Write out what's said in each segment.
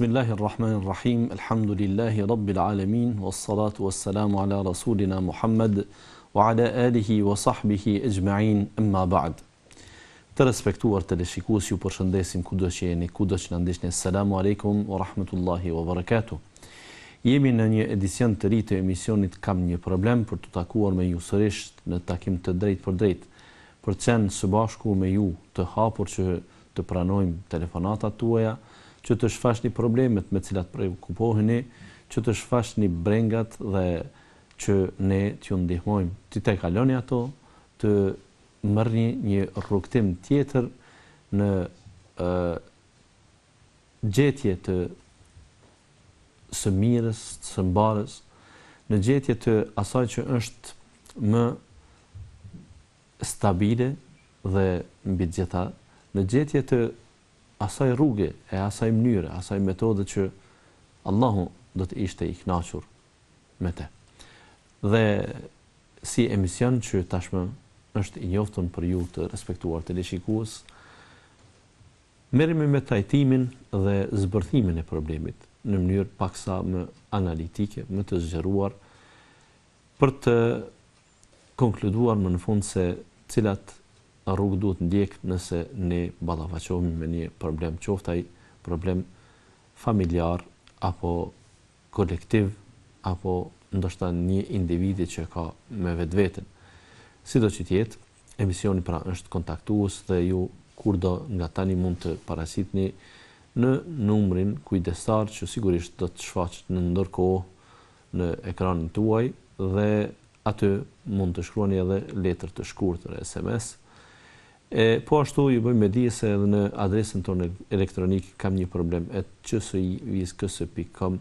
Bismillahirrahmanirrahim. Alhamdulillahi rabbil alamin wassalatu wassalamu ala rasulina Muhammad wa ala alihi wa sahbihi ajma'in. Amma ba'd. Të respektuar teleshikues, ju përshëndesim kudo që jeni, kudo që na ndiqni. Assalamu alaikum wa rahmatullahi wa barakatuh. Jemi në një edicion të ri të emisionit Kam një problem, për të takuar me ju sërish në takim të drejt për drejt, për të qenë së bashku me ju, të hapur që të pranojmë telefonatat tuaja, që të shfaqni problemet me cilat prekupoheni, që të shfaqni brengat dhe që ne t'ju ndihmojmë të te kaloni ato, të mërni një rrugtim tjetër në gjetje të së mirës, së mbarës, në gjetje të asaj që është më stabile dhe mbi gjitha, në gjetje të asaj rruge, e asaj mënyre, asaj metode që Allahu do të ishte i kënaqur me te. Dhe si emision që tashmë është i njoftun për ju të respektuar teleshikues, merremi me trajtimin dhe zbërthimin e problemit në mënyrë paksa më analitike, më të zgjeruar, për të konkluduar më në fund se cilat rrugë duhet ndjek nëse ne ballafaqohemi me një problem, qoftë ai problem familjar apo kolektiv apo ndoshta një individi që ka me vetveten. Sido që të jetë, emisioni pra është kontaktues dhe ju kurdo nga tani mund të paraqitni në numrin kujdestar që sigurisht do të shfaqet në ndërkohë në ekranin tuaj dhe aty mund të shkruani edhe letër të shkurtër SMS. Po ashtu ju bëjmë dije se edhe në adresën tonë elektronik kam një problem @csi.com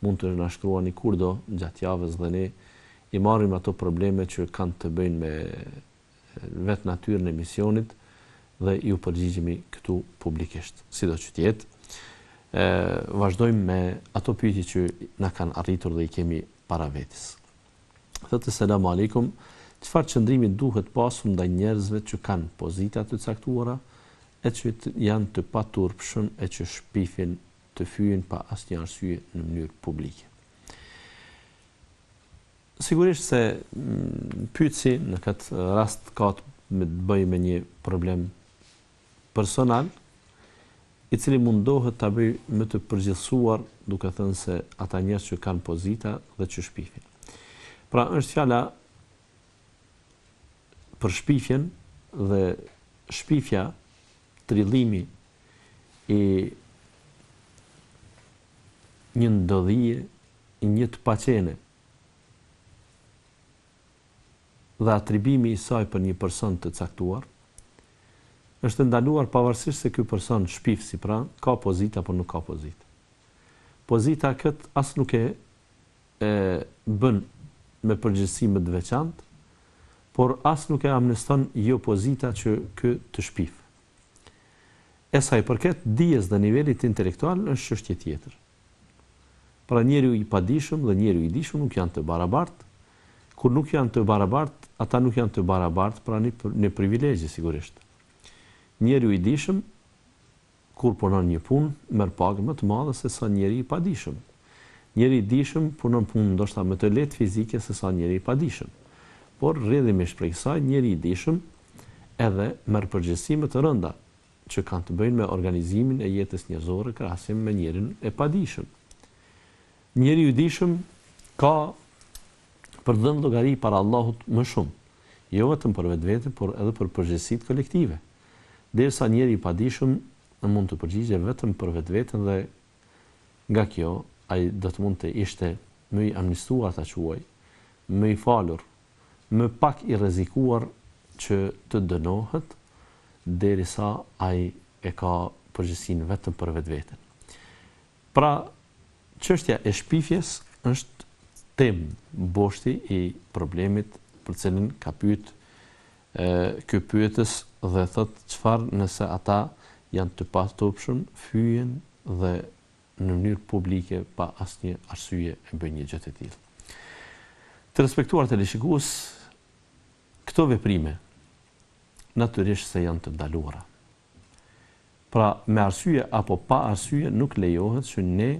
mund të na shkruani kurdo gjatë javës dhe ne i marrim ato probleme që kanë të bëjnë me vetë natyrën e emisionit dhe ju përgjigjemi këtu publikisht. Sido që të jetë, vazhdojmë me ato pyetje që na kanë arritur dhe i kemi para vetes. Thotë selam aleikum. Çfarë qëndrimi duhet pasur ndaj njerëzve që kanë pozita të caktuara e që janë të paturpshëm e që shpifin të fyjen pa asnjë arsye në mënyrë publike? Sigurisht se pyetësi në këtë rast ka të bëjë me një problem personal, i cili mundohet ta bëjë më të përgjithësuar, duke thënë se ata njerëz që kanë pozita dhe që shpifin. Pra është fjala për shpifjen dhe shpifja, trillimi i një ndodhije, i një të paqene dhe atribimi i saj për një person të caktuar, është ndaluar pavarësisht se ky person shpif si pra, ka pozita apo nuk ka pozita. Pozita këtë as nuk e bën me përgjegjësi më të veçantë, por as nuk e amneston jo pozita që kë të shpif. E sa i përket dijes dhe nivelit intelektual është çështje tjetër. Pra njeriu i padijshëm dhe njeriu i dijshëm nuk janë të barabartë. Kur nuk janë të barabartë, ata nuk janë të barabartë pra në privilegje sigurisht. Njeriu i dijshëm kur punon një punë merr pagë më të madhe se sa njeriu i padijshëm. Njeriu i dijshëm punon punë ndoshta më të lehtë fizike se sa njeriu i padijshëm. Por rrjedhimisht prej kësaj njeriu i dijshëm edhe merr përgjegjësi më të rënda që kanë të bëjnë me organizimin e jetës njerëzore krahasim me njerin e padijshëm. Njeriu i dijshëm ka për dhënë llogari para Allahut më shumë, jo vetëm për vetveten, por edhe për përgjegjësitë kolektive. Derisa njeriu i padijshëm mund të përgjigje vetëm për vetveten dhe nga kjo ai do të mund të ishte më i amnistuar ta quaj, më i falur, më pak i rrezikuar që të dënohet derisa ai e ka përgjegjësinë vetëm për vetveten. Pra, çështja e shpifjes është temë boshti i problemit për cilin ka pyet ky pyetës dhe thot çfarë nëse ata janë të paturpshëm, fyjen dhe në mënyrë publike pa asnjë arsye e bëjnë një gjë të tillë. Të respektuar teleshikues, këto veprime natyrisht se janë të ndaluara. Pra me arsye apo pa arsye nuk lejohet që ne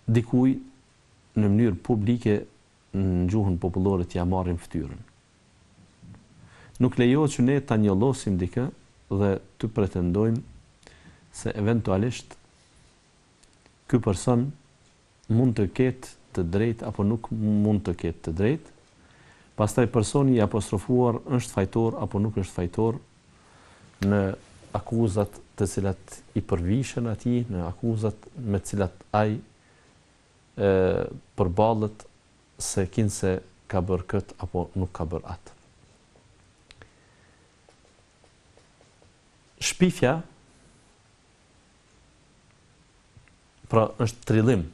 dikuj në mënyrë publike në gjuhën popullore t'ja marrim fytyrën. Nuk lejohet që ne ta njollosim dikë dhe të pretendojmë se eventualisht ky person mund të ketë të drejtë apo nuk mund të ketë të drejtë. Pastaj personi i apostrofuar është fajtor apo nuk është fajtor në akuzat të cilat i përvishen atij, në akuzat me të cilat ai përballet se kinse ka bërë këtë apo nuk ka bërë atë. Shpifja pra është trillim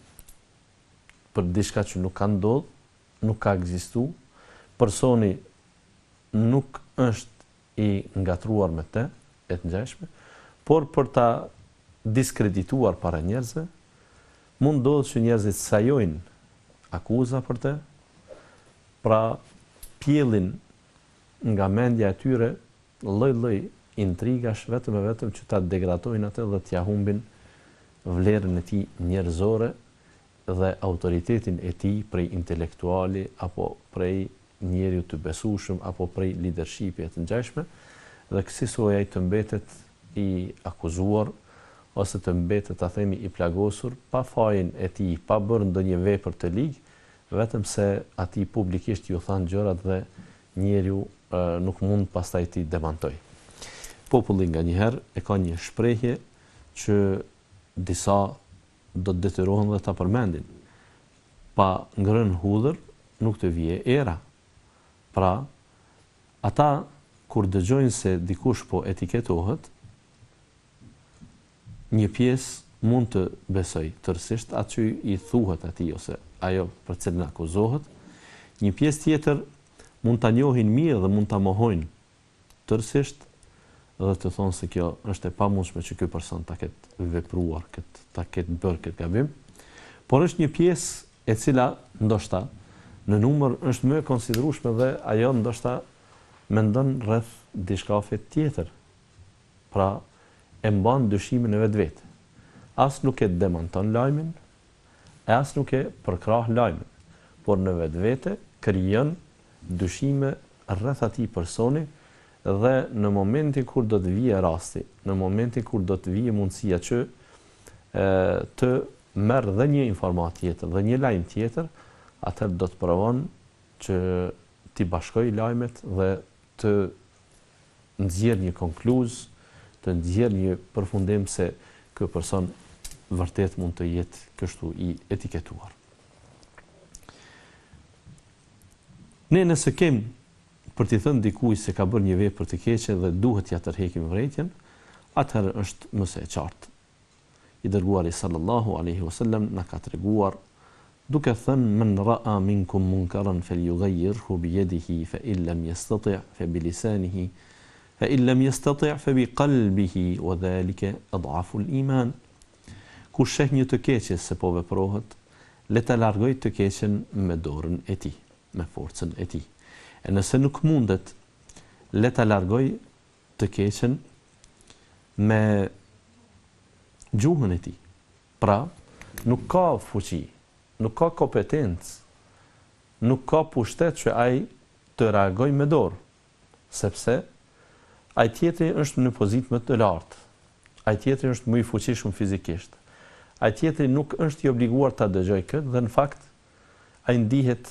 për diçka që nuk ka ndodhur, nuk ka ekzistuar, personi nuk është i ngatruar me të, e të ngjashme, por për ta diskredituar para njerëzve, mund ndodhë që njerëzit sajojnë akuza për të, pra pjellin nga mendja e tyre lloj-lloj intrigash vetëm e vetëm që ta degradojnë atë dhe t'ja humbin vlerën e tij njerëzore dhe autoritetin e tij prej intelektuali apo prej njeriu të besueshëm apo prej leadershipi të ngjashme, dhe kësaj ai të mbetet i akuzuar ose të mbetet ta themi i plagosur pa fajin e tij, pa bërë ndonjë vepër të ligj, vetëm se atij publikisht ju thanë gjërat dhe njeriu nuk mund pastaj t'i demantoj. Populli nganjëherë e ka një shprehje që disa do të detyrohen dhe ta përmendin. Pa ngrënë hudhër nuk të vije era. Pra, ata kur dëgjojnë se dikush po etiketohet, një pjesë mund të besoj tërësisht atë që i thuhet atij ose ajo për cilën akuzohet, një pjesë tjetër mund ta njohin mirë dhe mund ta mohojnë tërësisht dhe të thonë se kjo është e pamundshme që ky person ta ketë vepruar, ta ketë bërë këtë gabim, por është një pjesë e cila ndoshta në numër është më e konsiderueshme dhe ajo ndoshta mendon rreth diçkafe tjetër. Pra e mban dyshimin e vetvete. As nuk e demanton lajmin, as nuk e përkrah lajmin, por në vetvete krijon dyshime rreth atij personi dhe në momentin kur do të vijë rasti, në momentin kur do të vijë mundësia që të merr dhe një informat tjetër dhe një lajm tjetër, atëherë do të provon që t'i bashkoj lajmet dhe të nxjerr një konkluz, të nxjerr një përfundim se ky person vërtet mund të jetë kështu i etiketuar. Ne nëse kemi për t'i thënë dikuj se ka bërë një vepër të keqe dhe duhet t'ja tërheqim vërejtjen, atëherë është mëse e qartë. I dërguari sallallahu alaihi wasallam na ka treguar duke thënë men ra'a minkum munkaran falyughayyirhu bi yadihi fa in lam yastati' fa bi lisanihi fa in lam yastati' fa bi qalbihi wa dhalika adhafu al-iman. Ku sheh një të keqe se po veprohet, le ta largoj të keqen me dorën e tij, me forcën e tij. E nëse nuk mundet, le ta largoj të keqen me gjuhën e tij. Pra, nuk ka fuqi, nuk ka kompetencë, nuk ka pushtet që ai të reagoj me dorë, sepse ai tjetri është në pozitë më të lartë, ai tjetri është më i fuqishëm fizikisht, ai tjetri nuk është i obliguar ta dëgjojë këtë dhe në fakt ai ndihet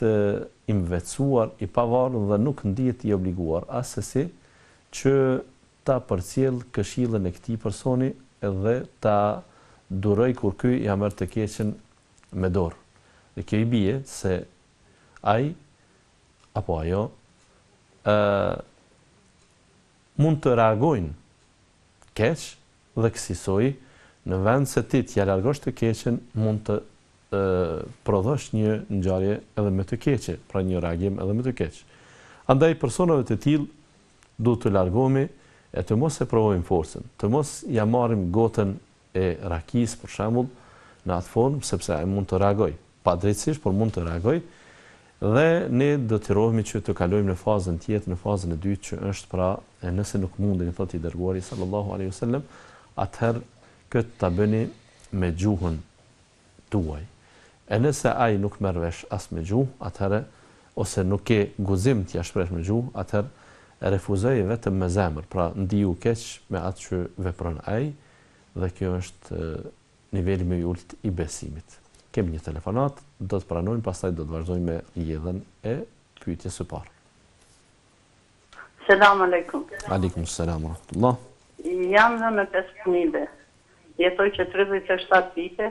i mvetësuar, i pavarur dhe nuk ndihet i obliguar asesi që ta përcjell këshillën e këtij personi dhe ta duroj kur ky ja merr të keqen me dorë. Dhe kjo i bie se ai apo ajo mund të reagojnë keq dhe kësaj në vend se ti t'ja largosh të keqen mund të prodhosh një ngjarje edhe me të keqe, pra një reagim edhe me të keq. Andaj personave të tillë duhet të largohemi e të mos e provojmë forcën, të mos ja marrim gotën e rakis për shembull në atë formë sepse ai mund të reagoj, padrejtësisht por mund të reagoj Dhe ne do të rohemi që të kalojmë në fazën tjetër, në fazën e dytë që është pra, nëse nuk mundeni thotë I dërguari sallallahu alaihi wasallam, atëherë këtë ta bëni me gjuhën tuaj. E nëse ai nuk merr vesh as me gjuhë, atëherë ose nuk ke guzim t'ia shpresh me gjuhë, atëherë refuzoj vetëm me zemër, pra ndiju keq me atë që vepron ai, dhe kjo është niveli më I ulët I besimit. Kemi një telefonat, do të pranojmë, pastaj do të vazhdojmë me jedhën e pyetjes së parë. Selam aleikum. Aleikum selam wa rahmatullah. Jam në 5 fëmijë. Jetoj që 37 vite,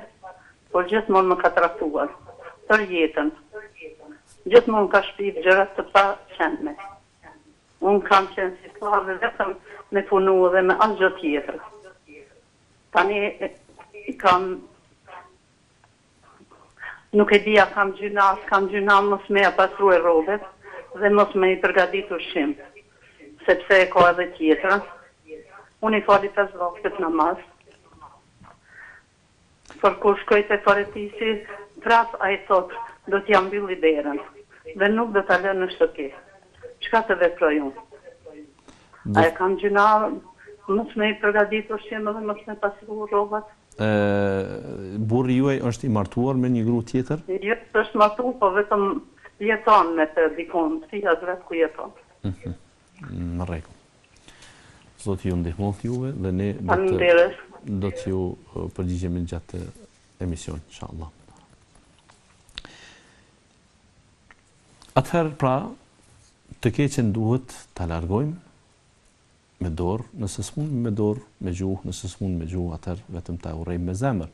por gjithmonë më ka traktuar për jetën. Gjithmonë ka shpif gjëra të pa qenë. Unë kam qenë si slave vetëm me punu dhe me asgjë tjetër. Tani nuk e dia kam gjyna mos me ja pasru e robet dhe mos me I përgadit ushqim, sepse e ka edhe tjetra. Unë I fali 5 vaktet namaz. Por kur shkoj te faretisi, prap ai thot, do t'ja mbylli derën dhe nuk do ta lë në shtëpi. Çka të veproj unë? A e kam gjyna mos me I përgadit ushqim dhe mos me pasru rrobat? Burri juaj është I martuar me një gru tjetër? Jo, është martuar, po vetëm jeton me të dikon, fija vetë ku jeton. Në rregull. Zoti ju ndihmoft juve dhe ne do t'ju përgjigjemi gjatë emisionit, inshallah. Atëherë pra, të keqen duhet ta largojmë me dorë, nëse s'mund me dorë, me gjuhë, nëse s'mund me gjuhë, atëherë vetëm ta urrejmë me zemër.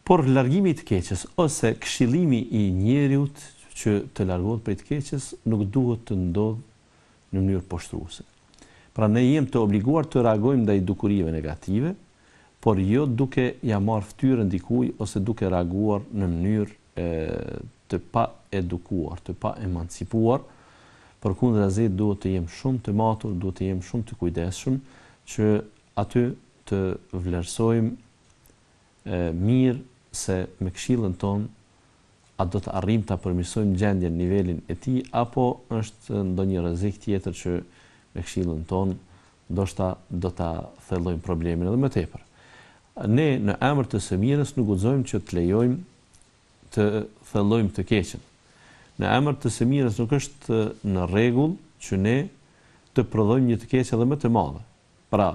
Por largimi I të keqes ose këshillimi I njeriut që të largohet prej të keqes nuk duhet të ndodhë në mënyrë poshtruese. Pra ne jemi të obliguar të reagojmë ndaj dukurive negative, por jo duke ja marrë fytyrën dikujt ose duke reaguar në mënyrë të pa edukuar, të pa emancipuar. Përkundrazi duhet të jem shumë të matur, duhet të jem shumë të kujdesshëm që aty të vlerësojmë mirë se me këshillën tonë a do të arrijmë ta përmirësojmë gjendjen, nivelin e tij, apo është ndonjë rrezik tjetër që me këshillën tonë ndoshta do ta thellojmë problemin edhe më tepër. Ne në emër të së mirës nuk guxojmë që të lejojmë të thellojmë të keqen. Në emër të së mirës nuk është në rregull që ne të prodhojmë një të keq edhe më të madhe. Pra,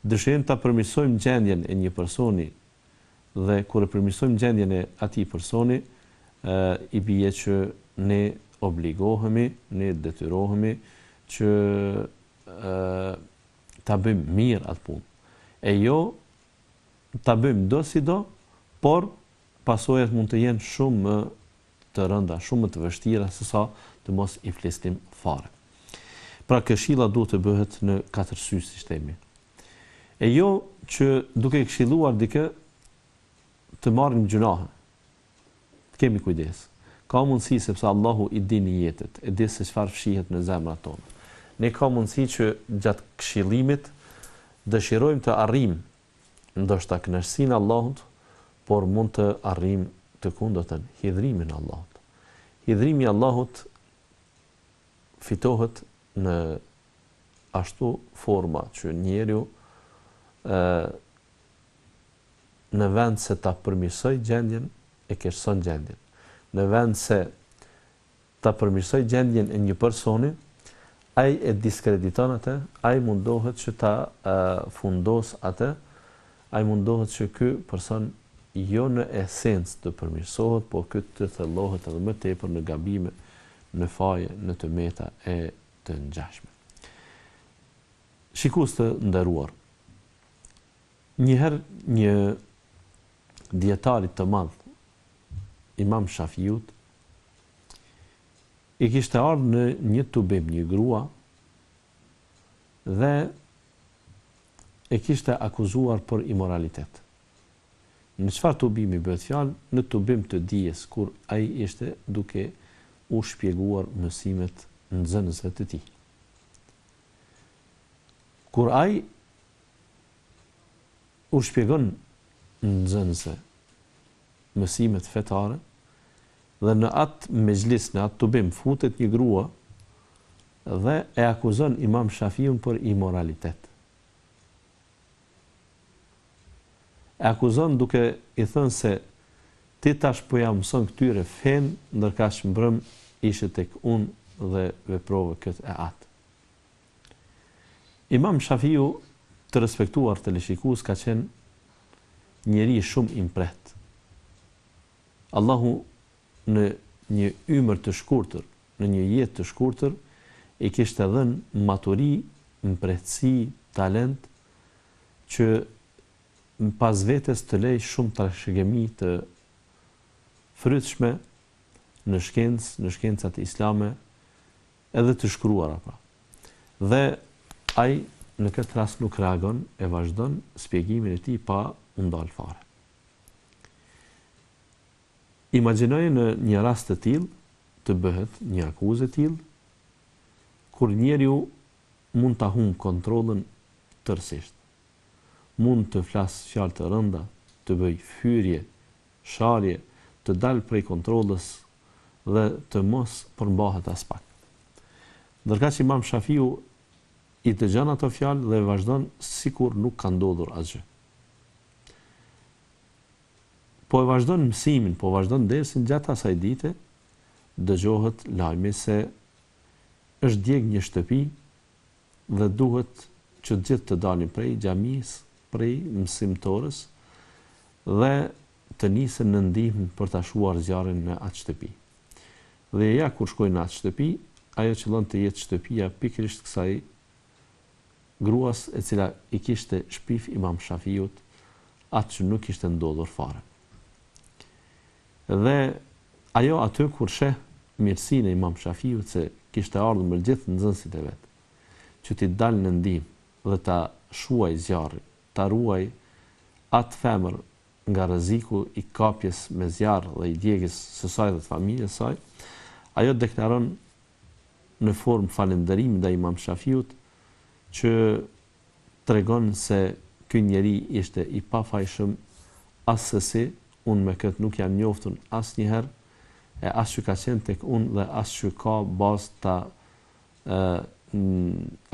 dëshirojmë ta përmirësojmë gjendjen e një personi dhe kur e përmirësojmë gjendjen e atij personi, I bie që ne obligohemi, ne detyrohemi që ta bëjmë mirë atë punë. E jo ta bëjmë do si do, por pasojat mund të jenë shumë më të rënda, shumë më të vështira sesa të mos I flisnim fare. Pra këshilla duhet të bëhet në 4 sy, si themi. E jo që duke këshilluar dikë të marrim gjunahe. Kemi kujdes. Ka mundësi sepse Allahu I din jetët, e di se çfarë fshihet në zemrat tona. Ne ka mundësi që gjatë këshillimit dëshirojmë të arrijmë ndoshta kënaqësinë e Allahut, por mund të arrijmë të kundërtën, hidhrimin e Allahut. Hidhrimi I Allahut fitohet në ashtu forma që njeriu në vend se ta përmirësoj gjendjen, e keqson gjendjen. Në vend se ta përmirësoj gjendjen e një personi, ai e diskrediton atë, ai mundohet që ta fundos atë, ai mundohet që ky person jo në esencë të përmirësohet, por këtë të thellohet edhe më tepër në gabime, në faje, në tëmeta e të ngjashme. Shikues të nderuar, njëherë një dietarit të madh, Imam Shafiut, I kishte ardhur në një tubim një grua dhe e kishte akuzuar për imoralitet. Në çfarë tubimi bëhet fjalë? Në tubim të dijes, kur ai ishte duke u shpjeguar mësimet nxënësve të tij. Kur ai u shpjegon nxënësve mësimet fetare, Dhe në atë mezhlis, në atë tubim, futet një grua dhe e akuzon Imam Shafiun për imoralitet. E akuzon duke i thënë se ti tash po ja mëson këtyre fen, ndërka që mbrëm ishe tek unë dhe veprove këtë e atë. Imam Shafiu, të respektuar të lëshikus, ka qenë njeri shumë impret. Allahu në një ymër të shkurtër, në një jetë të shkurtër, i kishte dhënë maturi, impretësi, talent, që pas vetes të lej shumë trashëgimi të frytshme në shkencë, në shkencat islame, edhe të shkruara pra. Dhe ai në këtë rast nuk reagon, e vazhdon shpjegimin e tij pa u ndal fare. Imagjinoj në një rast të tillë të bëhet një akuzë e tillë, kur njeriu mund ta humb kontrollin tërësisht. Mund të flasë fjalë të rënda, të bëj hyrje, sharje, të dalë prej kontrollës dhe të mos përmbahet as pak. Ndërka që Imam Shafiu i dëgjon ato fjalë dhe vazhdon sikur nuk ka ndodhur asgjë. Po e vazhdon mësimin, po vazhdon dersin gjatë asaj dite, dëgjohet lajmi se është djeg një shtëpi dhe duhet që të gjithë të dalin prej xhamisë, prej mësimtorës dhe të nisën në ndihmë për ta shuar zjarrin në atë shtëpi. Dhe ja kur shkojnë në atë shtëpi, ajo qëllon të jetë shtëpia pikërisht kësaj gruas e cila i kishte shpif Imam Shafiut atë që nuk ishte ndodhur fare. Dhe ajo aty kur sheh mirësinë e Imam Shafiut se kishte ardhur me gjithë nxënësit e vet, që t'i dalë në ndihmë dhe ta shuaj zjarrin, ta ruaj atë femër nga rreziku i kapjes me zjarr dhe i djegjes së saj dhe të familjes saj, ajo deklaron në formë falënderimi ndaj Imam Shafiut që tregon se ky njeri ishte i pafajshëm asesi, unë me këtë nuk jam njoftur asnjëherë, e as që ka qenë tek unë dhe as që ka bazë ta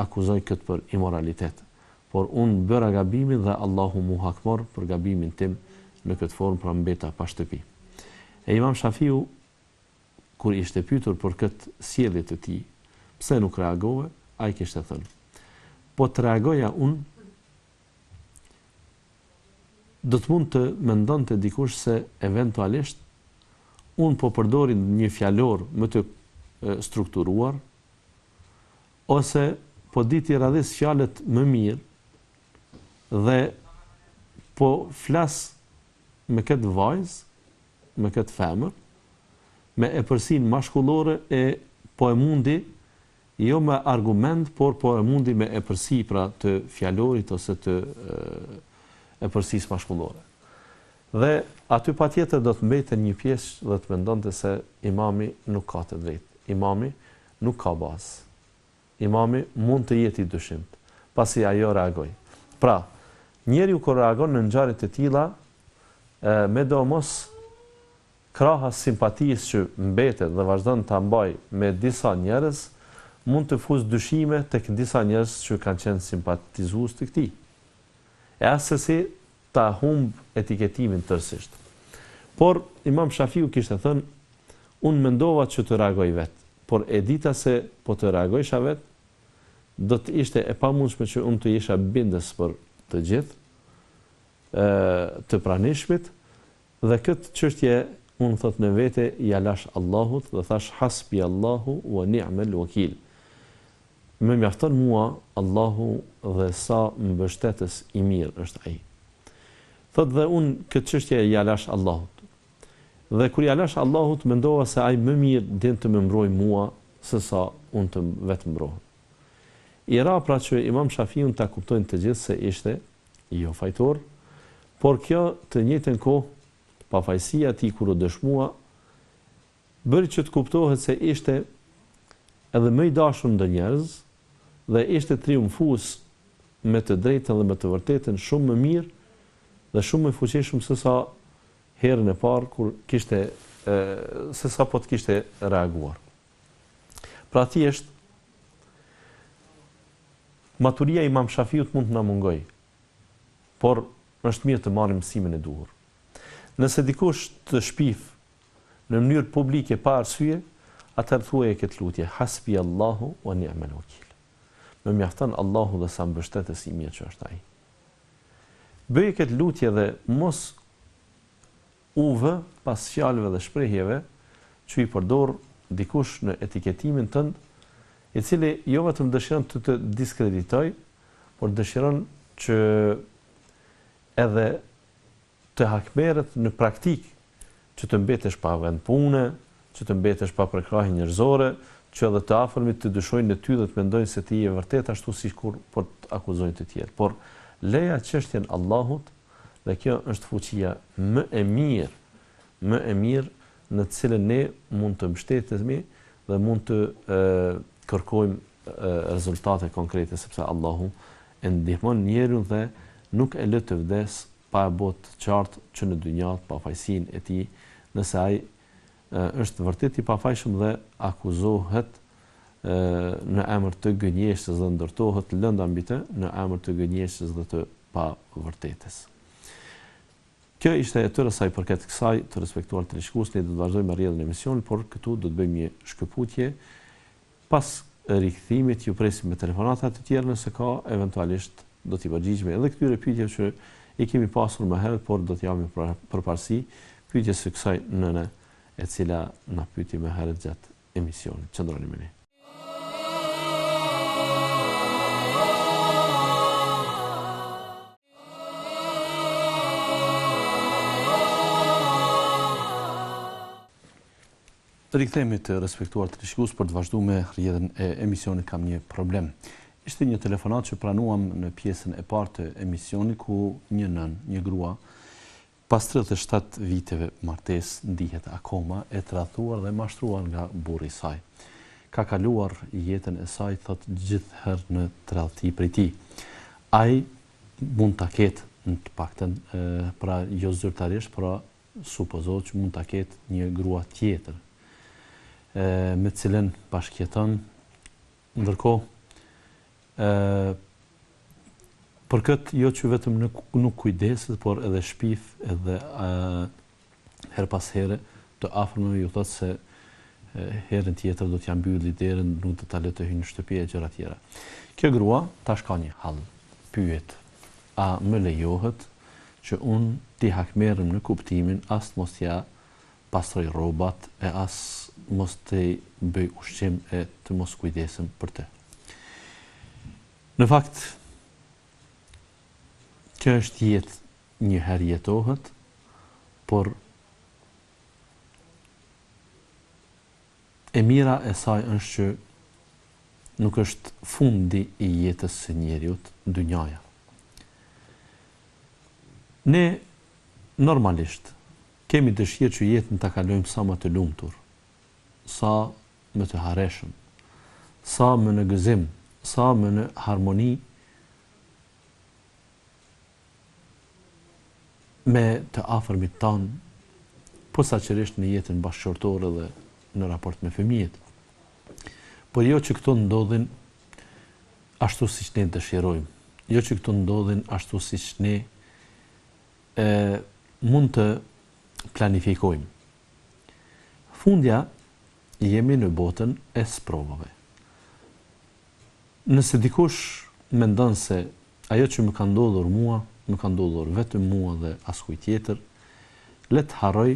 akuzoj këtë për imoralitet. Por unë bëra gabimin dhe Allahu mu hakmor për gabimin tim në këtë formë, pra mbeta pa shtëpi. E Imam Shafiu, kur ishte pyetur për këtë sjellje të tij, pse nuk reagove, ai kishte thënë: po të reagoja unë, do të mund të mendonte dikush se eventualisht unë po përdorin një fjalor më të strukturuar, ose po diti radhis fjalët më mirë dhe po flas me këtë vajzë, me këtë femër, me epërsinë mashkullore e po e mundi, jo me argument, por po e mundi me epërsi pra të fjalorit ose të epërsisë mashkullore. Dhe aty patjetër do të mbeten një pjesë dhe të mendonte se imami nuk ka të drejtë. Imami nuk ka bazë. Imami mund të jetë i dyshimt, pasi ajo reagoi. Pra, njeriu kur reagon në ngjarje të tilla, medomos krahas simpatisë që mbetet dhe vazhdon ta mbaj me disa njerëz, mund të fuz dyshime tek disa njerëz që kanë qenë simpatizues të këtij. E asesi ta humb etiketimin tërësisht. Por Imam Shafiu kishte thënë, unë mendova që të reagoj vetë, por e dita se po të reagojsha vetë, do të ishte e pamundshme që unë të isha bindës për të gjithë, të pranishmit, dhe këtë çështje unë thot në vete ja lash Allahut dhe thash hasbi Allahu wa ni'mal wakil. Më mjafton mua Allahu dhe sa mbështetës i mirë është ai. Thot dhe unë këtë çështje ja lash Allahut. Dhe kur ja lash Allahut, mendova se ai më mirë din të më mbroj mua se sa unë të vetë mbrohem. I ra pra që Imam Shafiun ta kuptojnë të gjithë se ishte jo fajtor, por kjo të njëjtën kohë pafajësia e tij kur u dëshmua bëri që të kuptohet se ishte edhe më i dashur ndër njerëz dhe ishte triumfues me të drejtën dhe me të vërtetën shumë më mirë dhe shumë më fuqishëm se sa herën e parë kur kishte se sa po të kishte reaguar. Pra thjesht maturia e Imam Shafiut mund të na mungoj, por është mirë të marrim mësimin e duhur. Nëse dikush të shpif në mënyrë publike pa arsye, atëherë thuaje këtë lutje: Hasbi Allahu wa ni'mal wakil. Më mjafton Allahu dhe sa mbështetës i mirë që është ai. Bëje këtë lutje dhe mos u vë pas fjalëve dhe shprehjeve që i përdor dikush në etiketimin tënd, i cili jo vetëm dëshiron të diskreditoj, por dëshiron që edhe të hakmerret në praktik, që të mbetesh pa vend pune, që të mbetesh pa prekrahje njerëzore, që edhe të afërmit të dyshojnë në ty dhe të mendojnë se ti je vërtet ashtu sikur po të akuzojnë të tjerë. Por leja çështjen Allahut, dhe kjo është fuqia më e mirë në të cilën ne mund të mbështetemi dhe mund të kërkojmë rezultate konkrete, sepse Allahu e ndihmon njeriun dhe nuk e lë të vdes pa e botë qartë që në dynjat pafajësinë e tij, nëse ai është vërtet i pafajshëm dhe akuzohet në emër të gënjeshtës dhe ndërtohet lënda mbi të në emër të gënjeshtës dhe të pavërtetës. Kjo ishte e tërë sa i përket kësaj, të respektuar të rishkues, ne do të vazhdojmë me rrjedhën e emisionit, por këtu do të bëjmë një shkëputje. Pas rikthimit ju presim me telefonata të tjera nëse ka, eventualisht do t'i përgjigjemi edhe këtyre pyetjeve që i kemi pasur më herët, por do t'i japim përparësi pyetjes së kësaj nëne e cila na pyeti më herët gjatë emisionit. Qëndroni me ne. Rikthehemi të respektuar të shikues për të vazhduar me rrjedhën e emisionit. Kam një problem. Ishte një telefonat që pranuam në pjesën e parë të emisionit ku një nën, një grua, pas 37 viteve martesë ndihet akoma e tradhuar dhe mashtruar nga burri i saj. Ka kaluar jetën e saj thot gjithherë në tradhti prej tij. Ai mund ta ketë në të paktën pra jo zyrtarisht, pra supozohet që mund ta ketë një grua tjetër me cilën bashkëjeton, ndërkohë për këtë jo që vetëm nuk kujdeset, por edhe shpif, edhe her pas here të afërmëve ju thotë se herën tjetër do t'ja mbylli derën, nuk do ta lë të hyjë në shtëpi e gjëra tjera. Kjo grua tash ka një hall, pyet: a më lejohet që unë t'i hakmerrem në kuptimin as mos t'ja pastroj rrobat e as mos t'i bëj ushqim e të mos kujdesem për të? Në fakt, kjo është jetë, një herë jetohet, por e mira e saj është që nuk është fundi i jetës së njeriut dynjaja. Ne normalisht kemi dëshirë që jetën ta kalojmë sa më të lumtur, sa më të hareshëm, sa më në gëzim, sa më në harmoni me të afërmit tanë, posaçërisht në jetën bashkëshortore dhe në raport me fëmijët. Por jo që këto ndodhin ashtu siç ne dëshirojmë, jo që këto ndodhin ashtu siç ne mund të planifikojmë. Fundja jemi në botën e sprovave. Nëse dikush mendon se ajo që më ka ndodhur mua, më ka ndodhur vetëm mua dhe askujt tjetër, le të harroj,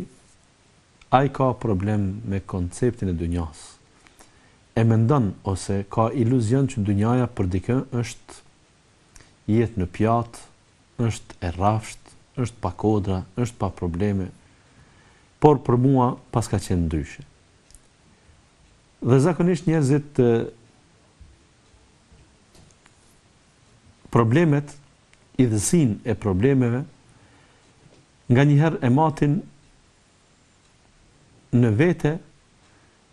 ai ka problem me konceptin e dunjas. E mendon ose ka iluzion që dunjaja për dikë është jetë në pjatë, është e rrafsht, është pa kodra, është pa probleme, por për mua pas ka qenë ndryshe. Dhe zakonisht njerëzit problemet, idhësinë e problemeve, nga njëherë e matin në vete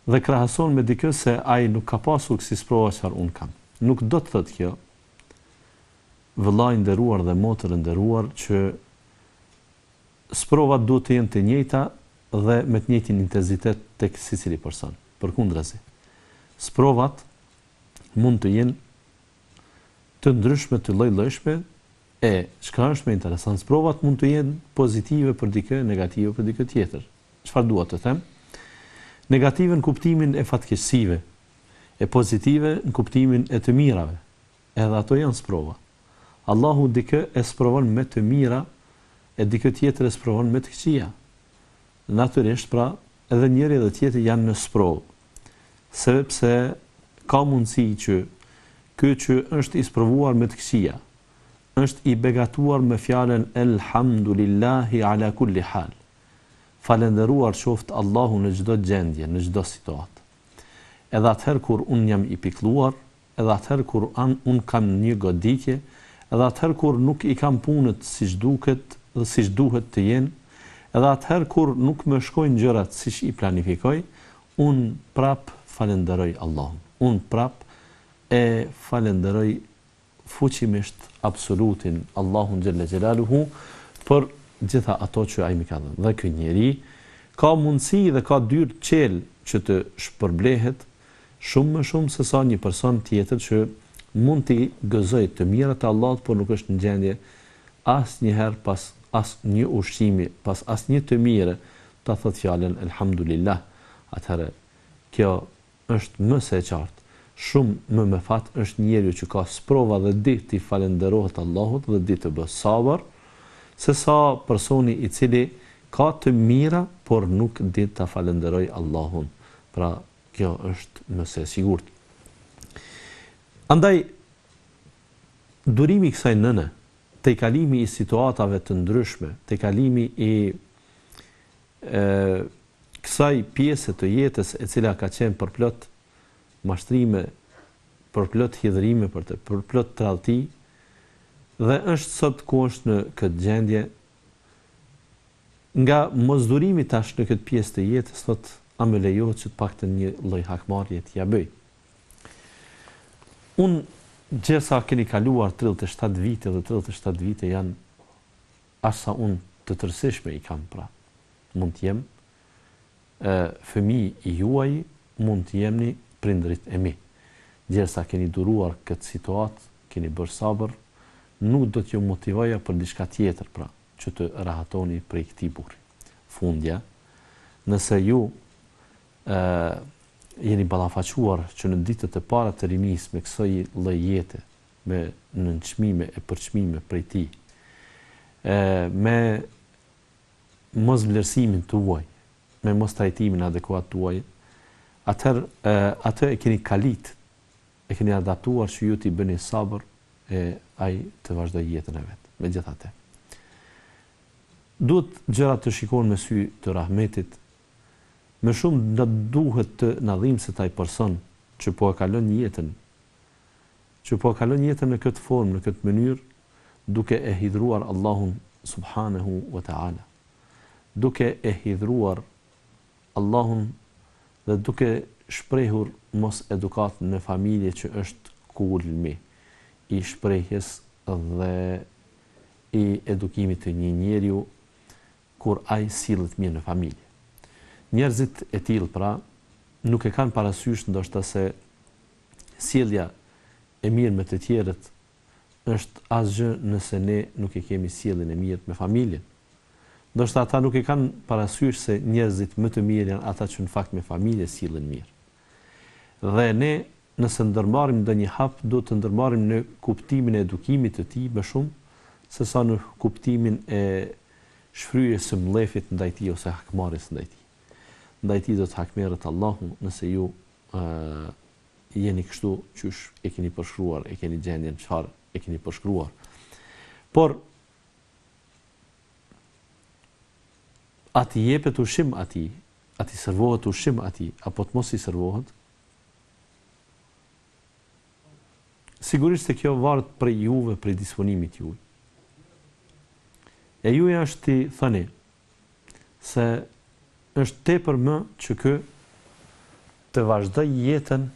dhe krahason me dikë se ai nuk ka pasur si sprova çfarë unë kam. Nuk do të thotë kjo, vëllai nderuar dhe motër nderuar, që sprovat duhet të jenë të njëjta dhe me të njëjtin intensitet tek secili person. Përkundrazi, sprovat mund të jenë të ndryshme, të lloj-llojshme, e çka është më interesant, sprovat mund të jenë pozitive për dikë, negative për dikë tjetër. Çfarë dua të them? Negative në kuptimin e fatkeqësive, e pozitive në kuptimin e të mirave. Edhe ato janë sprova. Allahu dikë e sprovon me të mira, e dikë tjetër e sprovon me të këqija. Natyrisht, pra, edhe njëri dhe tjetri janë në sprovë. Sepse ka mundësi që ky që është i sprovuar me të këqija, është i begatuar me fjalën elhamdulillahi ala kulli hal. Falendëruar qoftë Allahu në çdo gjendje, në çdo situatë. Edhe atëherë kur unë jam i pikëlluar, edhe atëherë kur unë kam një goditje, edhe atëherë kur nuk i kam punët siç duket dhe siç duhet të jenë, edhe atëherë kur nuk më shkojnë gjërat siç i planifikoj, unë prap falenderoj Allahun. Unë prap e falenderoj fuqimisht absolutin Allahun xhella xhelaluhu për gjitha ato që ai më ka dhënë. Dhe ky njeri ka mundësi dhe ka dyrë qel që të shpërblehet shumë më shumë se sa një person tjetër që mund t'i gëzojë të mirat e Allahut, por nuk është në gjendje asnjëherë pas asnjë ushqimi, pas asnjë të mire, ta thot fjalën elhamdulillah. Atëherë kjo është më së qartë. Shumë më fat është njeriu që ka sprova dhe di të falenderohet Allahut dhe di të bëj sabër, se sa personi i cili ka të mira por nuk di të falenderoj Allahun. Pra kjo është më së sigurt. Andaj durimi i kësaj nëne, te kalimi i situatave të ndryshme, te kalimi i kësaj pjese të jetës e cila ka qenë për plot mashtrime, për plot hidhrime, për plot tradhti, dhe është sot ku është në këtë gjendje, nga mosdurimi tash në këtë pjesë të jetës, thot a më lejohet që të paktën një lloj hakmarrje t'ja bëj. Unë gjesa keni kaluar 37 vite dhe 37 vite janë asa unë të tërësishme i kam, pra. Mund t'jem fëmijë i juaj, mund t'jemni prindrit e mi. Gjesa keni duruar këtë situatë, keni bërë sabër, nuk do t'ju motivoja për diçka tjetër, pra, që të rahatoni prej këtij burri. Fundja, nëse ju jeni ballafaquar që në ditët e para të rinisë me kësaj lloj jete, me nënçmime e përçmime prej tij, me mos vlerësimin tuaj, me mos trajtimin adekuat tuaj, atëherë atë e keni kalit, e keni adaptuar që ju t'i bëni sabër e ai të vazhdoj jetën e vet. Megjithatë, duhet gjërat të shikohen me sy të rahmetit. Më shumë do duhet të na dhimbset ai person që po e kalon jetën, në këtë formë, në këtë mënyrë, duke e hidhruar Allahun subhanahu wa ta'ala, duke e hidhruar Allahun dhe duke shprehur mos edukat në familje që është kulmi i shprehjes dhe i edukimit të një njeriu kur ai sillet mirë në familje. Njerëzit e tillë, pra, nuk e kanë parasysh ndoshta se sjellja e mirë me të tjerët është asgjë nëse ne nuk e kemi sjelljen e mirë me familjen. Ndoshta ata nuk e kanë parasysh se njerëzit më të mirë janë ata që në fakt me familje sillen mirë. Dhe ne, nëse ndërmarrim ndonjë hap, duhet të ndërmarrim në kuptimin e edukimit të tij më shumë se sa në kuptimin e shfryjes së mllefit ndaj tij ose hakmarrjes ndaj tij. Ndaj tij do të hakmerret Allahu nëse ju jeni kështu qysh e keni përshkruar, e keni gjendjen çfarë e keni përshkruar. Por ati jepet ushqim ati servohet ushqim ati, apo të mos i servohet, sigurisht se kjo varet prej juve, prej disponimit juaj. E juja është ti thëni se është tepër më që kë të vazhdoj jetën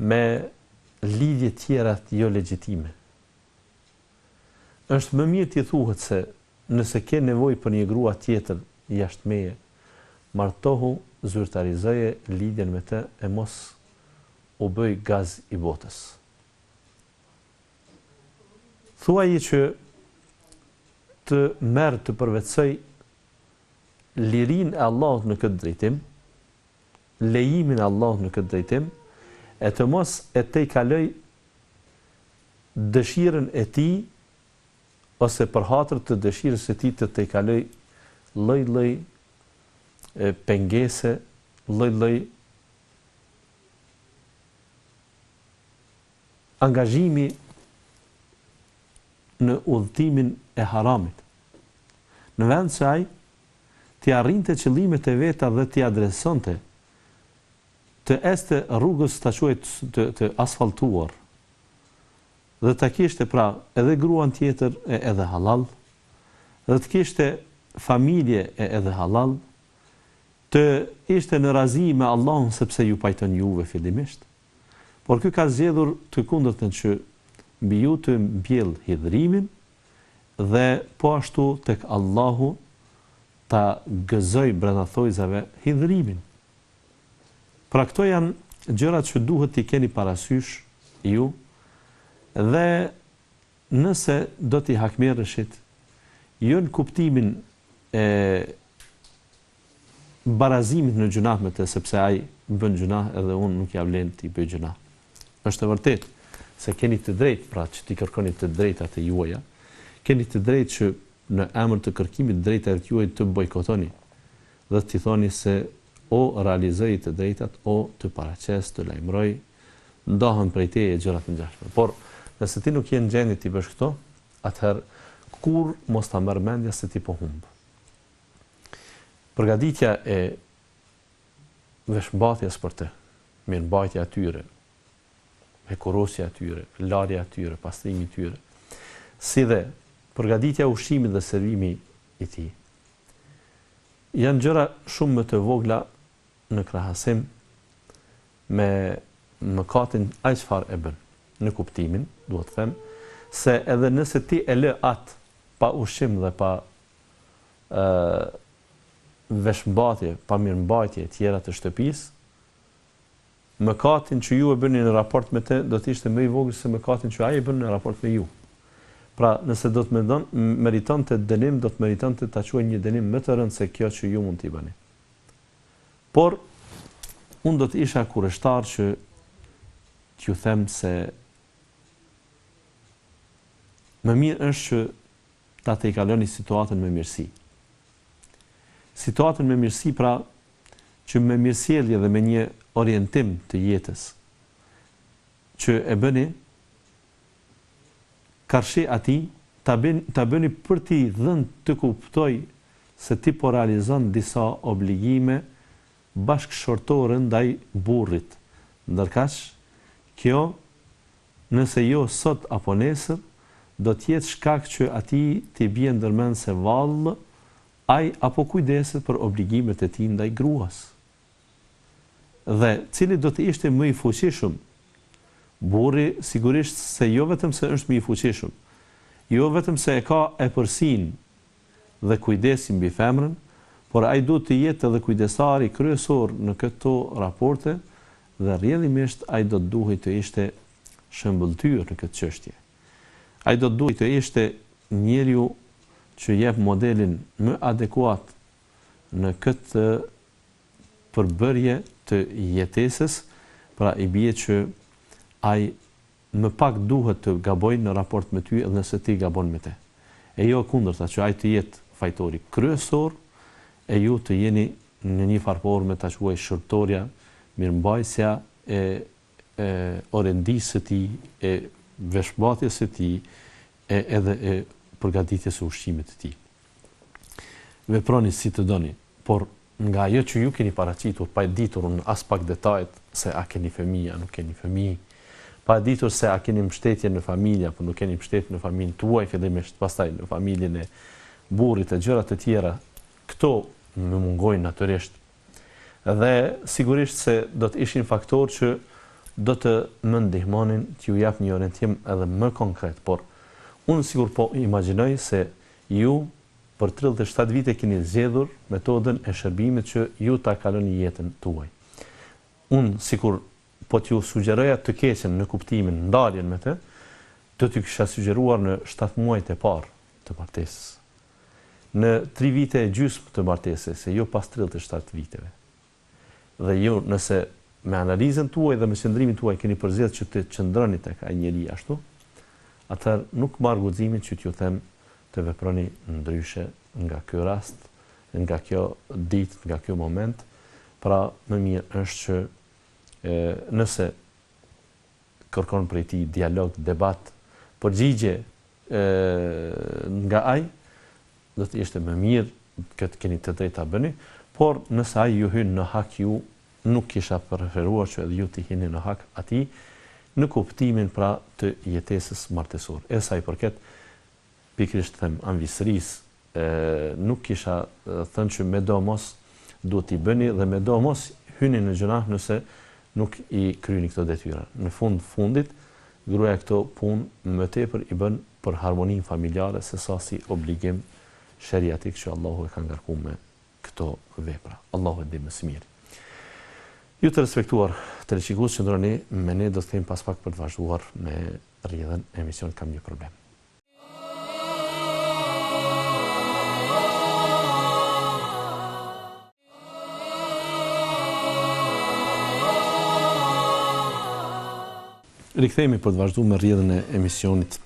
me lidhje tjera jo legjitime. Është më mirë t'i thuhet se nëse ke nevojë për një grua tjetër jashtë meje, martohu, zyrtarizoje lidhjen me të e mos u bëj gaz i botës. Thuaj që të merë të përvetsoj lirin e Allahut në këtë drejtim, lejimin e Allahut në këtë drejtim, e të mos e te i kaloj dëshirën e ti, ose për hatër të dëshirës e ti të te i kaloj lloj-lloj pengese, lloj-lloj angazhimi në udhëtimin e haramit. Në vend se ai t'i arrinte qëllimet e veta dhe t'i adresonte, të este rrugës të quajt të asfaltuar, dhe të kishte pra edhe gruan tjetër e edhe halal, dhe të kishte familje e edhe halal, të ishte në razi me Allahun sepse ju pajton juve fillimisht, por ky ka zgjedhur të kundërtën që mbi ju të mbjell hidhrimin dhe po ashtu tek Allahu ta gëzoj brenda thojzave hidhrimin. Pra këto janë gjërat që duhet t'i keni parasysh ju, dhe nëse do t'i hakmerreshit, jo në kuptimin e barazimit në gjunah me të, sepse ai bën gjunah edhe unë nuk ja vlen t'i bëj gjunah. Është e vërtet se keni të drejtë, pra që t'i kërkoni të drejtat e juaja, keni të drejtë që në emër të kërkimit të drejtave të juaj të bojkotoni dhe t'i thoni se o realizoj të drejtat, o të paraqes, të lajmëroj, ndohen prej teje e gjërat të ngjashme. Por nëse ti nuk je në gjendje t'i bësh këto, atëherë kur mos ta merr mendja se ti po humb. Përgatitja e veshmbathjes për të, mirëmbajtja e tyre, hekurosja e tyre, larja e tyre, pastrimi i tyre, si dhe përgatitja e ushqimit dhe servimi i tij, janë gjëra shumë më të vogla në krahasim me mëkatin ai çfarë e bën. Në kuptimin, duhet të them, se edhe nëse ti e lë atë pa ushqim dhe pa veshmbathje, pa mirëmbajtje e tjera të shtëpisë, mëkatin që ju e bëni në raport me të do të ishte më i vogël se mëkatin që ai e bën në raport me ju. Pra, nëse do të meritonte dënim, do të meritonte ta quajë një dënim më të rëndë se kjo që ju mund t'i bëni. Por unë do të isha kurreshtar që t'ju them se më mirë është që ta të i kaloni situatën me mirësi. Situatën me mirësi, pra, që me mirësjellje dhe me një orientim të jetës, që e bëni karshi atij, ta bëni për t'i dhënë të kuptoj se ti po realizon disa obligime bashkëshortore ndaj burrit. Ndërkaq, kjo, nëse jo sot apo nesër, do t'jetë shkak që atij t'i bie ndërmend se vallë, ai apo kujdeset për obligimet e tij ndaj gruas. Dhe cili do të ishte më i fuqishëm? Burri sigurisht se jo vetëm se është më i fuqishëm, jo vetëm se e ka epërsinë dhe kujdesin mbi femrën, por ai duhet të jetë edhe kujdesari kryesor në këto raporte dhe rrjedhimisht ai do të duhet të ishte shembulltyr në këtë çështje. Ai do të duhet të ishte njeriu që jep modelin më adekuat në këtë përbërje të jetesës, pra i bie që ai më pak duhet të gabojë në raport me ty edhe nëse ti gabon me te. E jo kundërta, që ai të jetë fajtori kryesor e ju të jeni në një farë forme ta quaj shërtorja, mirëmbajtësja e orendisë së tij, e veshmbathjes së tij, edhe e përgatitjes së ushqimit të tij. Veproni si të doni, por nga ajo që ju keni paraqitur, pa e ditur në as pak detajet se a keni fëmijë, a nuk keni fëmijë, pa e ditur se a keni mbështetje në familje apo nuk keni mbështetje në familjen tuaj fillimisht, pastaj në familjen e burrit e gjëra të tjera, këto më mungojnë natyrisht. Dhe sigurisht se do të ishin faktorë që do të më ndihmonin t'ju jap një orientim edhe më konkret, por unë sigur po imagjinoj se ju për 37 vite keni zgjedhur metodën e shërbimit që ju ta kaloni jetën tuaj. Unë, sikur po t'ju sugjeroja të keqen në kuptimin ndarjen me të, do t'ju kisha sugjeruar në 7 muajt e parë të martesës. Në 3 vite e gjysmë të martesës, se jo pas 37 viteve. Dhe ju, nëse me analizën tuaj dhe me qëndrimin tuaj keni përzgjedhur që të qëndroni tek ai njeri ashtu, atëherë nuk marr guximin që t'ju them të veproni ndryshe nga ky rast, nga kjo ditë, nga ky moment. Pra, më mirë është që nëse kërkon prej tij dialog, debat, përgjigje nga ai, do të ishte më mirë këtë keni të drejtë ta bëni, por nëse ai ju hyn në hak, ju nuk kisha preferuar që edhe ju të hini në hak atij në kuptimin pra të jetesës martesore. E sa i përket pikërisht them anvisërisë, nuk kisha thënë që me do mos duhet t'i bëni dhe me do mos hyni në gjuna nëse nuk i kryeni këto detyra. Në fundit, gruaja këto punë më tepër i bën për harmoninë familjare se sa si obligim sheriatik që Allahu e ka ngarkuar me këto vepra. Allahu e di më së miri. Ju të respektuar teleshikues, qëndroni me ne, do të themi pas pak për të vazhduar me rrjedhën e emisionit Kam një problem. Rikthehemi për të vazhduar me rrjedhën e emisionit.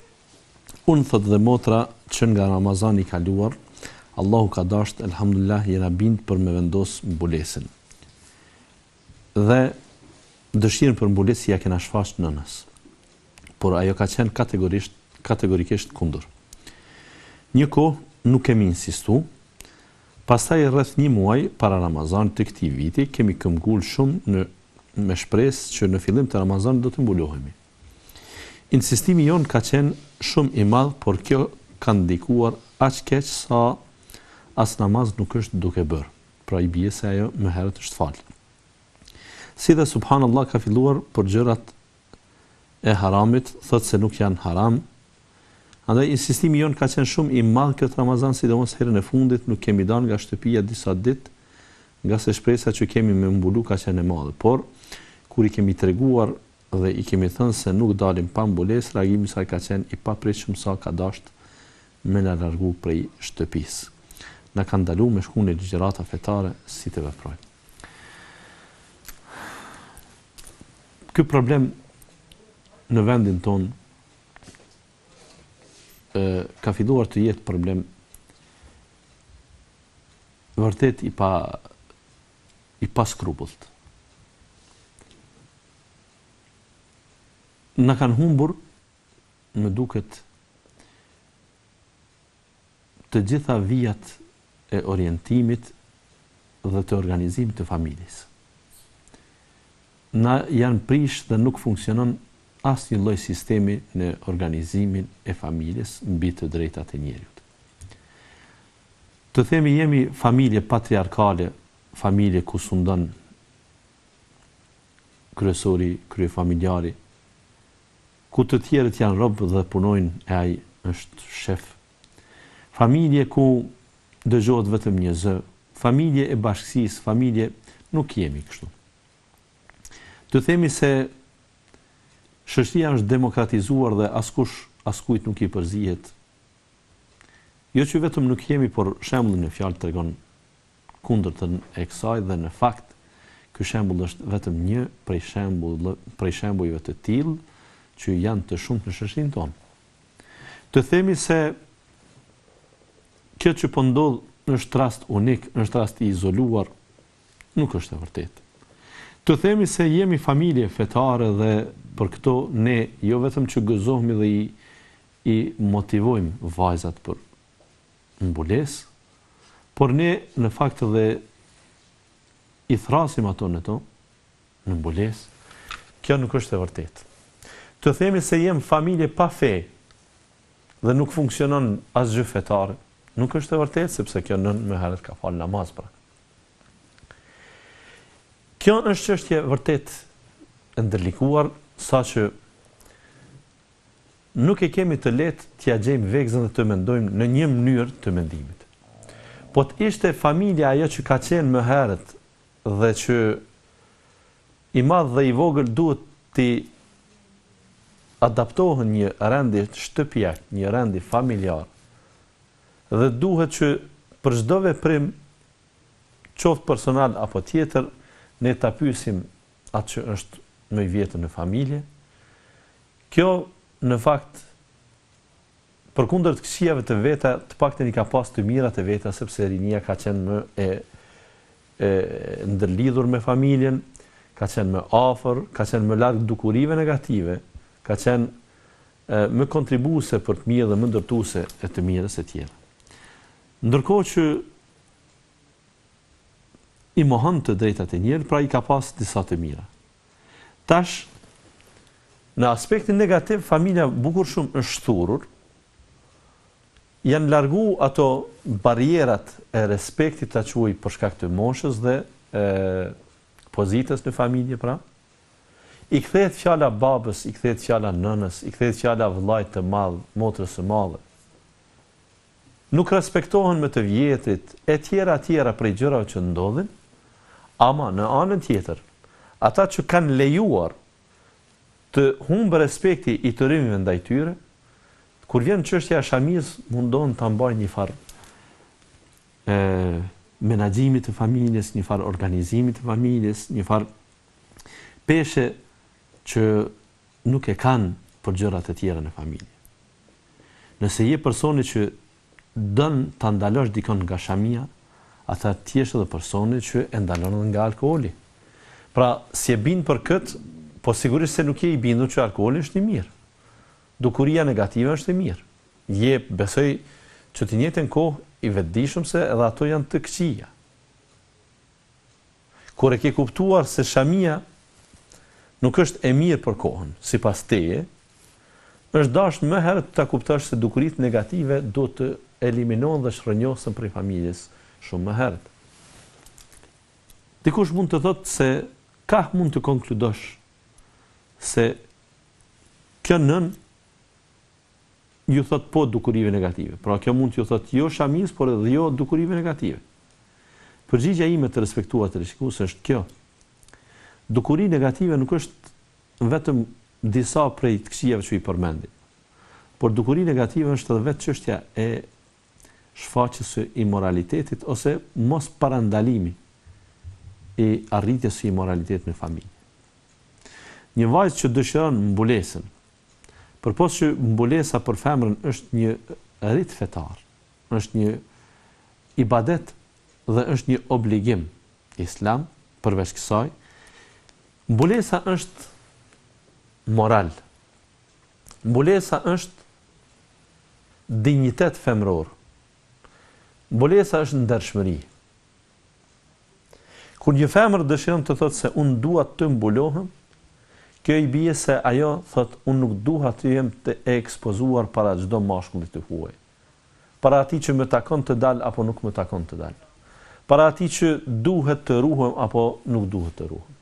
Unë thot dhe motra që nga Ramazani i kaluar, Allahu ka dashur, elhamdulillah, jena bind për me vendos mbulesën. Dhe dëshirën për mbulesë ja kena shfaq nënës. Por ajo ka qenë kategorikisht kundër. Një kohë nuk kemi insistu, pastaj rreth 1 muaj para Ramazanit të këtij viti kemi këmbgul shumë me shpresë që në fillim të Ramazanit do të mbulohemi. Insistimi jon ka qenë shumë i madh, por kjo ka ndikuar aq keq sa as namaz nuk është duke bërë. Pra i bie se ajo më herët është falë. Si dhe subhanallah ka filluar për gjërat e haramit, thot se nuk janë haram. Andaj insistimi jon ka qenë shumë i madh këtë Ramazan, sidomos herën e fundit nuk kemi dalë nga shtëpia disa ditë, nga se shpresa që kemi me mbulu ka qenë e madhe. Por kur i kemi treguar dhe i kemi thënë se nuk dalim pa mbulesë, reagimi i saj ka qenë i papritshëm sa ka dashur me na largu prej shtëpisë. Na ka ndaluar me shku në ligjërata fetare si të veprojmë. Ky problem në vendin ton ka filluar të jetë problem vërtet i pa skrupullt. Na kanë humbur, më duket, të gjitha vijat e orientimit dhe të organizimit të familjes. Na janë prish dhe nuk funksionon asnjë lloj sistemi në organizimin e familjes mbi të drejtat e njerit. Të themi jemi familje patriarkale, familje ku sundon kryesori, kryefamiljari, ku të tjerët janë robë dhe punojnë e ai është shef. Familje ku dëgjohet vetëm një zë, familje e bashkësisë, familje nuk jemi kështu. Të themi se shoqëria është demokratizuar dhe askujt nuk i përzihet. Jo që vetëm nuk jemi, por shembullin e fjalë tregon kundërtën e kësaj dhe në fakt ky shembull është vetëm një prej shembujve të tillë që janë të shumtë në shoqërinë tonë. Të themi se kjo që po ndodh është rast unik, është rast i izoluar, nuk është e vërtetë. Të themi se jemi familje fetare dhe për këto ne jo vetëm që gëzohemi dhe i motivojmë vajzat për mbulesë, por ne në fakt dhe i thrasim ato në në mbulesë. Kjo nuk është e vërtetë. Të themi se jemi familje pa fe dhe nuk funksionon asgjë fetare, nuk është e vërtetë, sepse kjo nën më herët ka fal namaz pra. Kjo është çështje vërtet e ndërlikuar, saqë nuk e kemi të lehtë t'ia gjejmë vegzën dhe të mendojmë në një mënyrë të mendimit. po të ishte familja ajo që ka qenë më herët dhe që i madh dhe i vogël duhet të adaptohen një rendi shtëpiak, një rendi familjar, dhe duhet që për çdo veprim, qoftë personal apo tjetër, ne ta pyesim atë që është më i vjetër në familje. Kjo në fakt përkundër të këqijave të veta, të paktën i ka pas të mirat e veta, sepse rinia ka qenë më e ndërlidhur me familjen, ka qenë më afër, ka qenë më larg dukurive negative, ka qenë më kontribuese për të mirë dhe më ndërtuese e të mirës e tjera. Ndërkohë që i mohon të drejtat e njerëzit, pra i ka pas disa të mira. Tash, në aspektin negativ, familja bukur shumë është thurur, janë largu ato barierat e respektit të quaj për shkak të moshës dhe pozitës në familje, pra. I kthehet fjala babës, i kthehet fjala nënës, i kthehet fjala vëllait të madh, motrës së madhe. Nuk respektohen me të vjetrit, e tjera prej gjërave që ndodhin, ama në anën tjetër, ata që kanë lejuar të humbë respekti i të rinjve ndaj tyre, kur vjen çështja e shamis, mundon ta mbajnë një farë menaxhimit të familjes, një farë organizimit të familjes, një farë peshe që nuk e kanë për gjërat e tjera në familje. Nëse je personi që dën ta ndalosh dikon nga shamia, ata tjesh edhe personi që e ndalon nga alkooli. Pra, si e bin për këtë, po sigurisht se nuk je i bindur që alkooli është i mirë. Dukuria negative është e mirë. Je, besoj, që të njëjtën kohë i vetëdijshëm se edhe ato janë të këqija. Kur e ke kuptuar se shamia nuk është e mirë për kohën, sipas teje, është dashur më herët ta kuptosh se dukuritë negative do të eliminohen dhe shërnjosen prej familjes shumë më herët. Dikush mund të thotë se ka mund të konkludosh se kjo nën ju thot po dukurive negative. Pra kjo mund t'ju thot jo shamis, por edhe jo dukurive negative. Përgjigjja ime të respektuar të rishikues është kjo. Dukuri negative nuk është vetëm disa prej të këqijave që i përmendim. Por dukuri negative është edhe vetë çështja e shfaqjes së imoralitetit ose mos parandalimi i arritjes së imoralitetit në familje. Një vajzë që dëshiron mbulesën, përpos që mbulesa për femrën është një rit fetar, është një ibadet dhe është një obligim islam, përveç kësaj, mbulesa është moral. Mbulesa është dinjitet femror. Mbulesa është ndershmëri. Kur një femër dëshiron të thotë se unë dua të mbulohem, kjo i bie se ajo thot unë nuk dua të jem të ekspozuar para çdo mashkulli të huaj. Para atij që më takon të dal apo nuk më takon të dal. Para atij që duhet të ruhem apo nuk duhet të ruhem.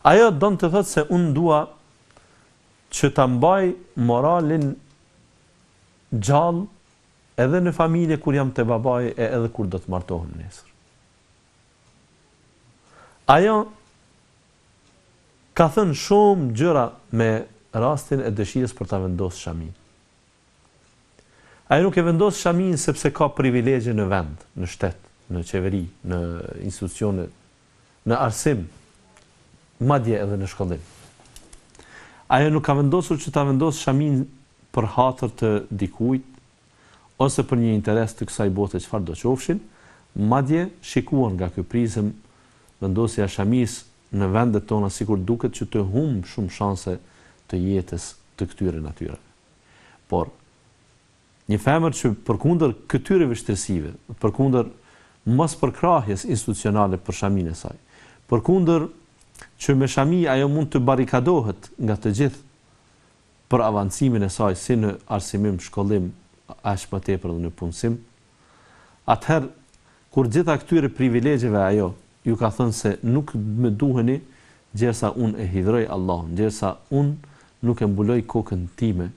Ajo don të thotë se unë dua që ta mbaj moralin gjallë edhe në familje kur jam te babai e edhe kur do të martohem nesër. Ajo ka thënë shumë gjëra me rastin e dëshirës për ta vendosur shamin. Ajo nuk e vendos shamin sepse ka privilegje në vend, në shtet, në qeveri, në institucione, në arsim, madje edhe në shkollim. Ajo nuk ka vendosur që ta vendosë shamin për hatër të dikujt, ose për një interes të kësaj bote çfarë do qofshin, madje shikuar nga ky prizëm vendosja shamis në vendet tona sikur duket që të humb shumë shanse të jetës të këtyre natyrave. Por një femër që përkundër këtyre vështirësive, përkundër mos përkrahjes institucionale për shamin e saj, përkundër që me shami ajo mund të barikadohet nga të gjithë për avancimin e saj si në arsimim, shkollim, aq më tepër dhe në punësim, atëherë kur gjitha këtyre privilegjeve ajo ju ka thënë se nuk më duheni gjersa unë e hidhroj Allahun, gjersa unë nuk e mbuloj kokën time,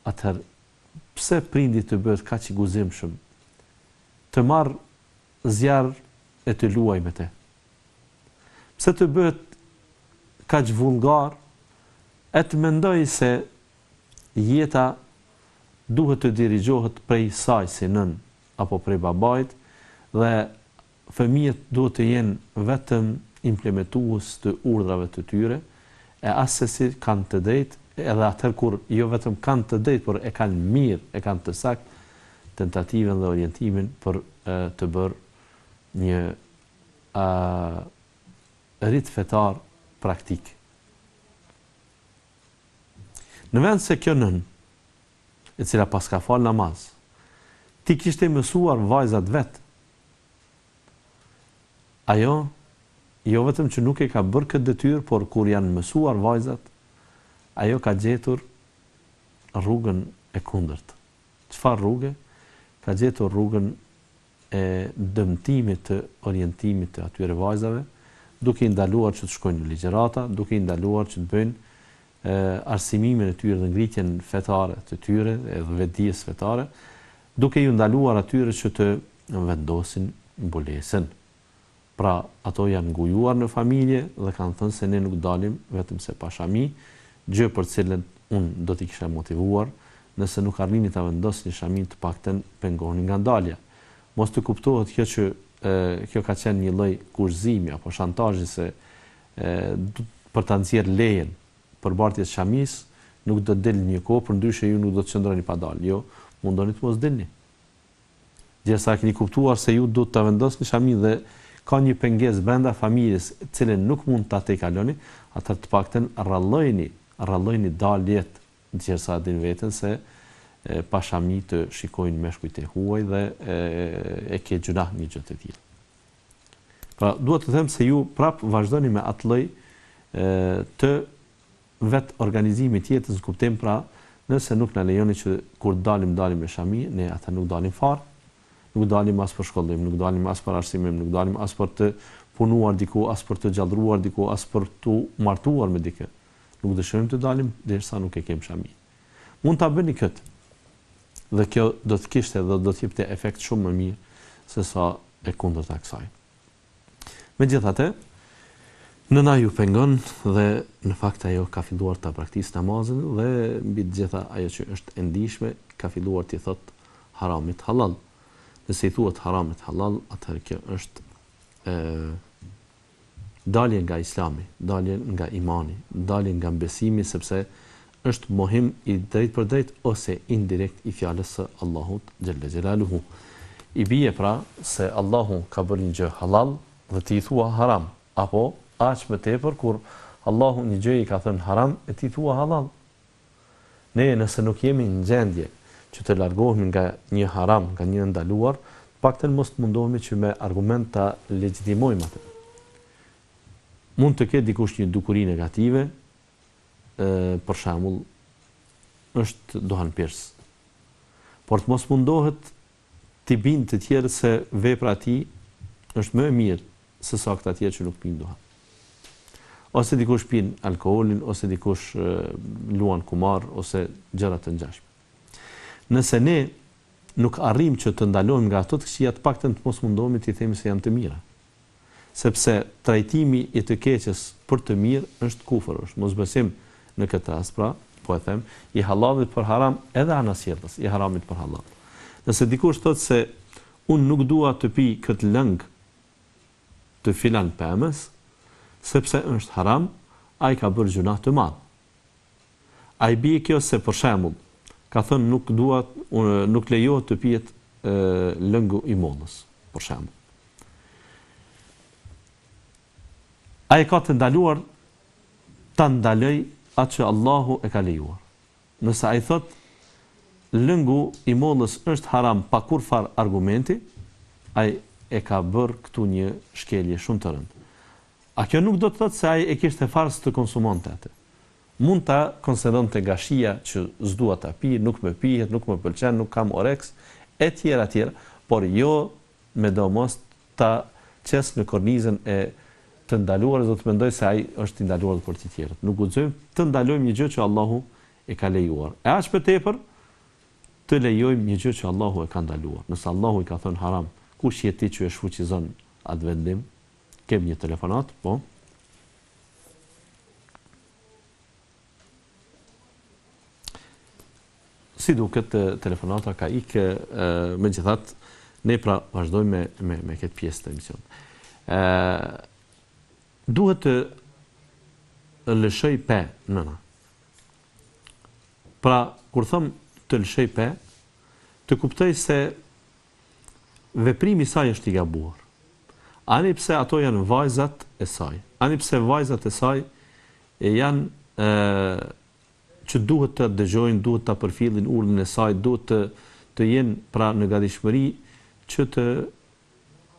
atëherë pse prindi të bëhet kaq i guzimshëm, të marr zjarr e të luaj me te? Pse të bëhet kaq vullgar e të mendoj se jeta duhet të dirigjohet prej saj si nën apo prej babait dhe fëmijët duhet të jenë vetëm implementues të urdhrave të tyre, e asesi kanë të drejtë, edhe atëherë kur jo vetëm kanë të drejtë, por e kanë mirë, e kanë të saktë tentativën dhe orientimin për të bërë një rit fetar praktik. Në vend se kjo nën, e cila pas ka fal namaz, ti kishte mësuar vajzat vet, ajo jo vetëm që nuk e ka bërë këtë detyrë, por kur janë mësuar vajzat, ajo ka gjetur rrugën e kundërt. Çfarë rrugë? Ka gjetur rrugën e dëmtimit të orientimit të atyre vajzave, duke i ndaluar që të shkojnë në ligjërata, duke i ndaluar që të bëjnë arsimimin e tyre dhe ngritjen fetare të tyre, edhe vetdijes fetare, duke i ndaluar atyre që të vendosin mbulesën. Pra, ato janë ngujuar në familje dhe kanë thënë se ne nuk dalim vetëm se pa shami, gjë për cilën unë do t'i kisha motivuar, nëse nuk arrini ta vendosni shamin të paktën pengoni nga ndalja. Mos të kuptohet kjo që kjo ka qenë një lloj kurzimi apo shantazhi se për ta nxjerrë lejen për bartjes shamis, nuk do të del një kohë, përndryshe ju nuk do të qëndroni pa dalë. Jo, mundoni të mos dilni. Derisa keni kuptuar se ju do të ta vendosni shamin dhe ka një pengesë brenda familjes, e cilën nuk mund ta tejkaloni, atë të paktën rrallojni daljet, derisa din veten se pa shami të shikojnë meshkujt e huaj dhe e ke gjunah një gjë të tillë. Pra, duhet të them se ju prap vazhdoni me atë lloj të vet organizimit të jetës, kuptim pra, nëse nuk na lejoni që kur dalim me shami, ne ata nuk dalim fare. Nuk dalim as për shkollim, nuk dalim as për arsimim, nuk dalim as për të punuar diku, as për të gjallëruar diku, as për të martuar me dikë. Nuk dëshirojmë të dalim derisa nuk e kem shami. Mund ta bëni këtë. Dhe kjo do të kishte dhe do të jepte efekt shumë më mirë se sa e kundërta kësaj. Megjithatë, nëna ju pengon dhe në fakt ajo ka filluar ta praktikojë namazin dhe mbi të gjitha ajo që është e ndihshme ka filluar të thotë haramit halal. Nëse i thuhet haramit halal, atëherë kjo është dalje nga Islami, dalje nga imani, dalje nga besimi, sepse është mohim i drejt për drejt ose indirekt i fjalës së Allahut xhalla xhelaluhu. I bie pra se Allahu ka bërë një gjë halal dhe ti i thua haram, apo aq më tepër kur Allahu një gjë i ka thënë haram e ti thua halal. Ne nëse nuk jemi në gjendje që të largohemi nga një haram, nga një ndaluar, paktën mos të mundohemi që me argument ta legjitimojmë atë. Mund të ketë dikush një dukuri negative, për shembull, është duhanpirës. Por të mos mundohet t'i bindë të tjerë se vepra e tij është më e mirë se sa këta tjerë që nuk pinë duhan. Ose dikush pin alkoolin, ose dikush luan kumar, ose gjëra të ngjashme. Nëse ne nuk arrim që të ndalojmë nga ato të këqija, të paktën të mos mundohemi të themi se janë të mira. Sepse trajtimi i të keqes për të mirë është kufër, është mosbesim në këtë rast, pra, po e them, i halalit për haram edhe anasjellës, i haramit për halal. Nëse dikush thotë se unë nuk dua të pi këtë lëng të filan pemës, sepse është haram, ai ka bërë gjuna të madh. Ai bie kjo se për shembull ka thënë nuk lejohet të pihet lëngu i mollës, për shembull. Ai ka të ndaluar ta ndaloj atë që Allahu e ka lejuar. Nëse ai thot lëngu i mollës është haram pa kurfar argumenti, ai e ka bërë këtu një shkelje shumë të rëndë. A kjo nuk do të thotë se ai e kishte fars të konsumonte atë. Mund ta konsideronte gashia që s'dua ta pi, nuk më pihet, nuk më pëlqen, nuk kam oreks, etj, por jo me domos ta qes në kornizën e të ndaluar, do të mendoj se ai është i ndaluar për të tjerët. Nuk guxojmë të ndalojmë një gjë që Allahu e ka lejuar. E aq për tepër të lejojmë një gjë që Allahu e ka ndaluar. Nëse Allahu i ka thënë haram, kush je ti që e shfuqizon atë vendim? Kem një telefonat, po. Si duket telefonata ka ikë, megjithatë ne pra vazhdojmë me këtë pjesë të emisionit. Duhet të lëshoj pe nëna. Pra, kur thëm të lëshoj pe, të kuptoj se veprimi i saj është i gabuar. Ani pse ato janë vajzat e saj. Ani pse vajzat e saj janë që duhet të dëgjojnë, duhet të përfillin urdhën e saj, duhet të jenë pra në gatishmëri që të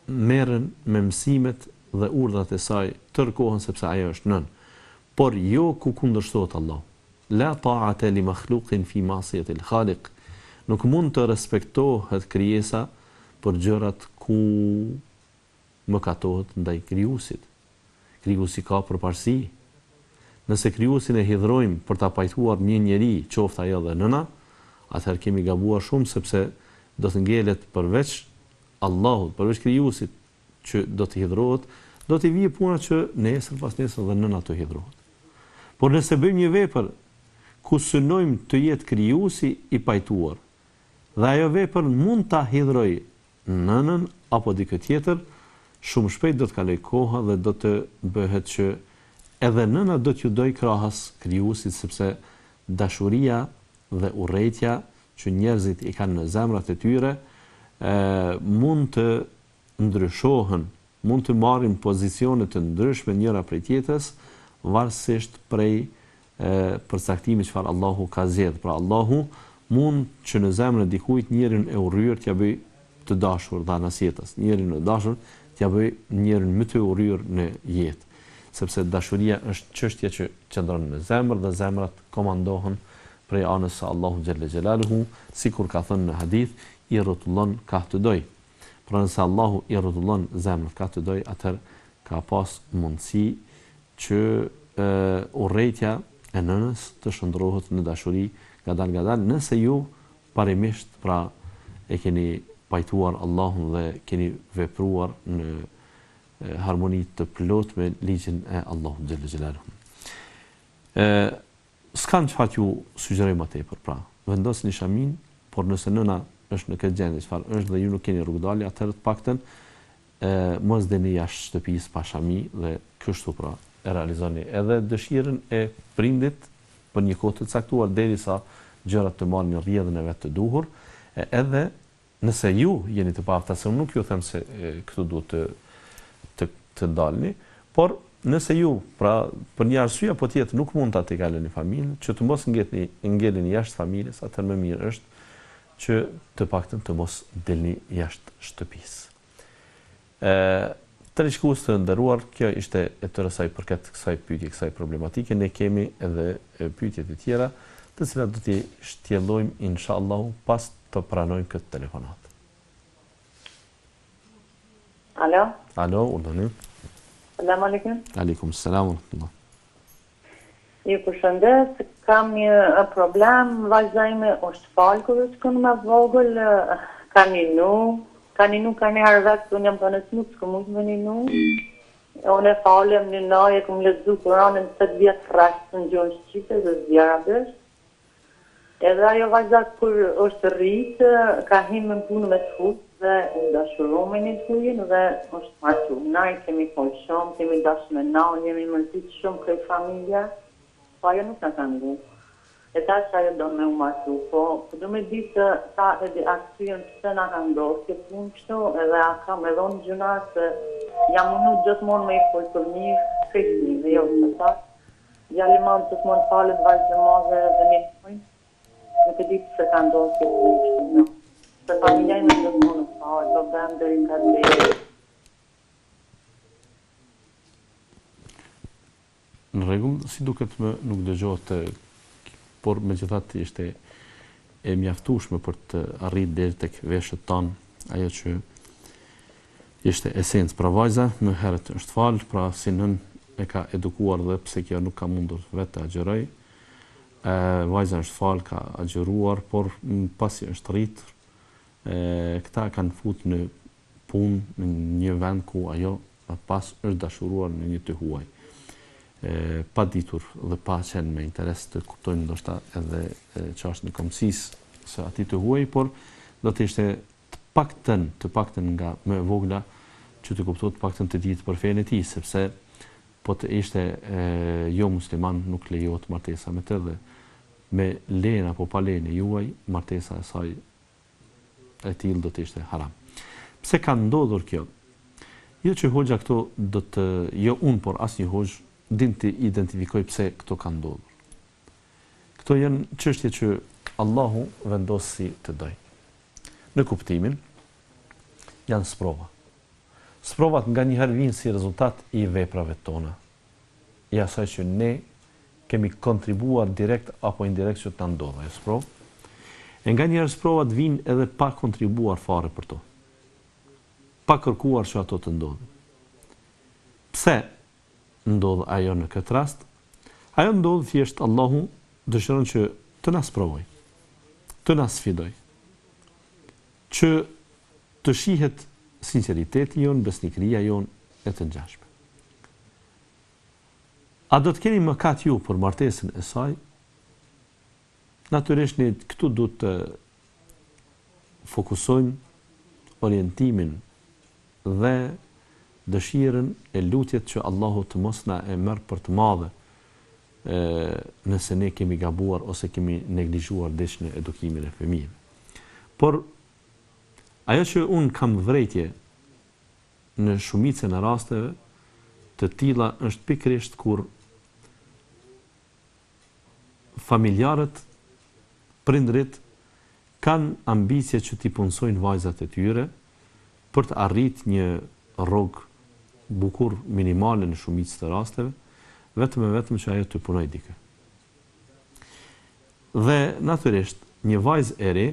merren me mësimet dhe urdhat e saj tërë kohën sepse ajo është nën. Por jo ku kundërshtohet Allah. La ta'ata li makhluqin fi ma'siyati al-khaliq. Nuk mund të respektohet krijesa për gjërat ku mëkatohet ndaj krijuesit. Krijuesi ka përparësi. Nëse krijuesin e hidhrojmë për ta pajtuar një njeri, qoftë ajo dhe nëna, atëherë kemi gabuar shumë sepse do të ngelet përveç Allahut, përveç krijuesit që do të hidhrohet, do të vijë puna që nesër pas nesër dhe nëna të hidhrohet. Por nëse bëjmë një vepër ku synojmë të jetë krijuesi i pajtuar, dhe ajo vepër mund ta hidhrojë nënën apo dikë tjetër, shumë shpejt do të kaloj koha dhe do të bëhet që edhe nëna do t'ju doj krahas krijuesit sepse dashuria dhe urrejtja që njerëzit i kanë në zemrat e tyre mund të ndryshohen, mund të marrin pozicione të ndryshme njëra prej tjetrës, varësisht prej përcaktimit çfarë Allahu ka zgjedhur. Pra Allahu mund që në zemrën e dikujt njërin e urryer t'ja bëj të dashur dhanas jetës, njërin e dashur t'ja bëj njërin më të urryer në jetë. Sepse dashuria është çështje që qëndron në zemër dhe zemrat komandohen prej anës së Allahu xhelle xhelaluhu, sikur ka thënë në hadith, i rrotullon ka të doj. Pra nëse Allahu i rrotullon zemrën ka të doj, atëherë ka pas mundësi që urrejtja e nënës të shndrohet në dashuri ngadalë, nëse ju parimisht pra e keni pajtuar Allahun dhe keni vepruar në harmoni të plot me ligjin e Allahut xhelle xhelaluhu. S'kan çfarë ju sugjeroj më tepër, pra vendosni shamin, por nëse nëna është në këtë gjendje çfarë është dhe ju nuk keni rrugdalje, atëherë të paktën mos deni jashtë shtëpisë pa shami dhe kështu pra e realizoni edhe dëshirën e prindit për një kohë të caktuar derisa gjërat të marrin rrjedhën e vet të duhur, edhe nëse ju jeni të paaftësuar, nuk ju them se këtu duhet të dalni, por nëse ju, pra për një arsye apo tjetër nuk mund ta tejkaleni familjen, që të mos ngeleni jashtë familjes, atëherë më mirë është që të paktën të mos delni jashtë shtëpisë. Të rishkues të nderuar, kjo ishte e tërë sa i përket kësaj pyetje, kësaj problematike. Ne kemi edhe pyetje të tjera, të cilat do t'i shtjellojmë inshallah pas të pranojmë këtë telefonat. Alo? Alo, urdhëni. Selam aleikum. Aleikum selam ورحمة. Ju përshëndes, kam një problem, vajza ime është falë kur është kënë më vogël, ka ninu, ka një arvet, unë jam të nësmu, s'ku mund me ninu. Unë e falem një naje, këmë lezu Kuranën 7 vjetë frashtë në gjohën Shqipe dhe zjarabës. Edhe ajo vajza kur është rritë, ka himë në punë me të futë dhe unë dashuro me një të hujën dhe është martu. Na i kemi folë shumë, kemi dashë me na, unë jemi mërzit shumë këtë familja, po ajo nuk në ka ngu. E ta që ajo do me u martu, po du me di se ta edhe aksyen pëse nga ka ndohë këtë punë kështu, edhe a kam edhe unë gjuna se jam unu gjithmonë me i folë për mirë, këtë dhe jo të ta. Jaliman gjithmonë falët vajzë madhe dhe një pojnë. Nuk e di pëse ka ndohë këtë punë kështu, no. Se familja ime gjithmonë falë, do bëhem dhe i ka të Në rregull, si duket më nuk dëgjohet, por megjithatë ishte e mjaftueshme për të arritur deri tek veshët tan, ajo që ishte esencë për vajza, më herët është fal, pra si nën e ka edukuar dhe pse kjo nuk ka mundur vetë të agjeroj, vajza është falë, ka agjëruar, por pasi është rritur, këta kanë futur në punë në një vend ku ajo pas është dashuruar në një të huaj. Pa ditur dhe pa qenë me interes të kuptojnë ndoshta edhe çështën e komësisë së atij të huaj, por do të ishte të paktën nga më e vogla që të kuptohet të paktën të ditë për fenë e tij, sepse po të ishte jo musliman nuk lejohet martesa me të, dhe me lejen apo pa lejen e juaj martesa e saj e tillë do të ishte haram. Pse ka ndodhur kjo? Jo që hoxha këto do të, jo unë, por asnjë hoxh din të identifikoj pse këto ka ndodhur. Këto janë çështje që Allahu vendosi të doj. Në kuptimin janë sprova. Sprovat nganjëherë vijnë si rezultat i veprave tona, i asaj që ne kemi kontribuar direkt apo indirekt që të ndodha e sprovë. E nganjëherë sprovat vijnë edhe pa kontribuar fare për to, pa kërkuar që ato të ndodhin. Pse ndodh ajo në këtë rast? Ajo ndodh thjesht Allahu dëshiron që të na sprovoj, të na sfidoj, që të shihet sinqeriteti jon, besnikëria jon e të ngjashme. A do të keni mëkat ju për martesën e saj? Natyrisht ne këtu duhet të fokusojmë orientimin dhe dëshirën e lutjet që Allahu të mos na e merr për të madhe nëse ne kemi gabuar ose kemi neglizhuar diç në edukimin e fëmijëve. Por ajo që unë kam vërejtje në shumicën e rasteve të tilla është pikërisht kur familjarët, prindrit kanë ambicie që t'i punësojnë vajzat e tyre për të arrit një rrogë bukur minimale në shumicën e rasteve, vetëm e vetëm që ajo të punojë dikë. Dhe natyrisht një vajzë e re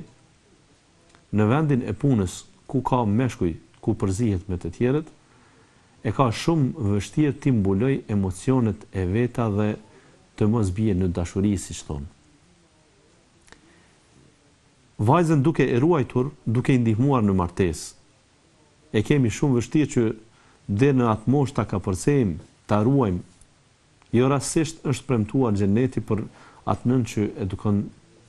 në vendin e punës ku ka meshkuj, ku përzihet me të tjerët, e ka shumë vështirë t'i mbuloj emocionet e veta dhe të mos bie në dashuri, siç thonë. Vajzën duke e ruajtur, duke i ndihmuar në martesë, e kemi shumë vështirë që deri në atë moshë ta kapërcejmë, ta ruajmë. Jo rastësisht është premtuar xheneti për atë nën që edukon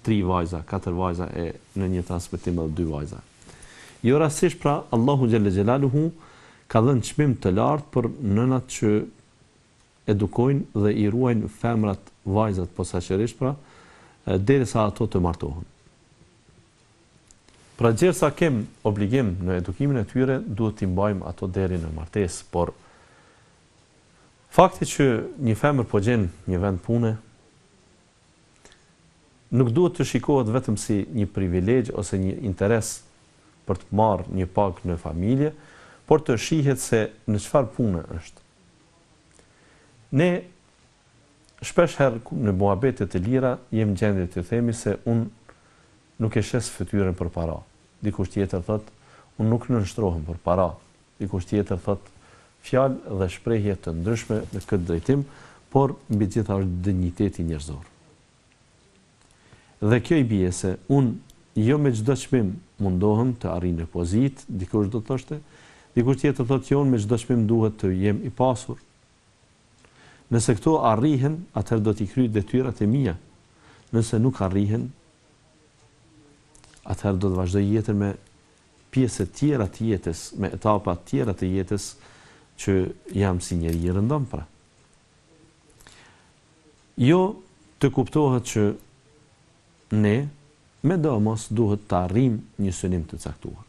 3 vajza, 4 vajza e në një transmetim edhe 2 vajza. Jo rastësisht pra Allahu xhalla xhelaluhu ka dhënë çmim të lartë për nënat që edukojnë dhe i ruajnë femrat, vajzat posaçërisht pra, derisa ato të martohen. Pra gjersa kem obligim në edukimin e tyre, duhet t'i mbajmë ato deri në martesë, por fakti që një femër po gjen një vend pune nuk duhet të shikohet vetëm si një privilegj ose një interes për të marrë një pagë në familje, por të shihet se në çfarë pune është. Ne shpesh herë në muhabetet e lira jem gjendje të themi se unë nuk e shes fytyrën për para. Dikush tjetër thot, unë nuk nënshtrohem për para. Dikush tjetër thot, fjalë dhe shprehje të ndryshme në këtë drejtim, por mbi gjitha është dinjiteti njerëzor. Dhe kjo i bie se unë jo me çdo çmim mundohem të arrij në pozitë, dikush do të thoshte, dikush tjetër thotë që unë me çdo çmim duhet të jem i pasur. Nëse këto arrihen, atëherë do t'i kryej detyrat e mia. Nëse nuk arrihen, atëherë do të vazhdoj jetën me pjesë të tjera të jetës, me etapa të tjera të jetës që jam si njeri i rëndom pra. Jo të kuptohet që ne me domos duhet të arrijmë një synim të caktuar.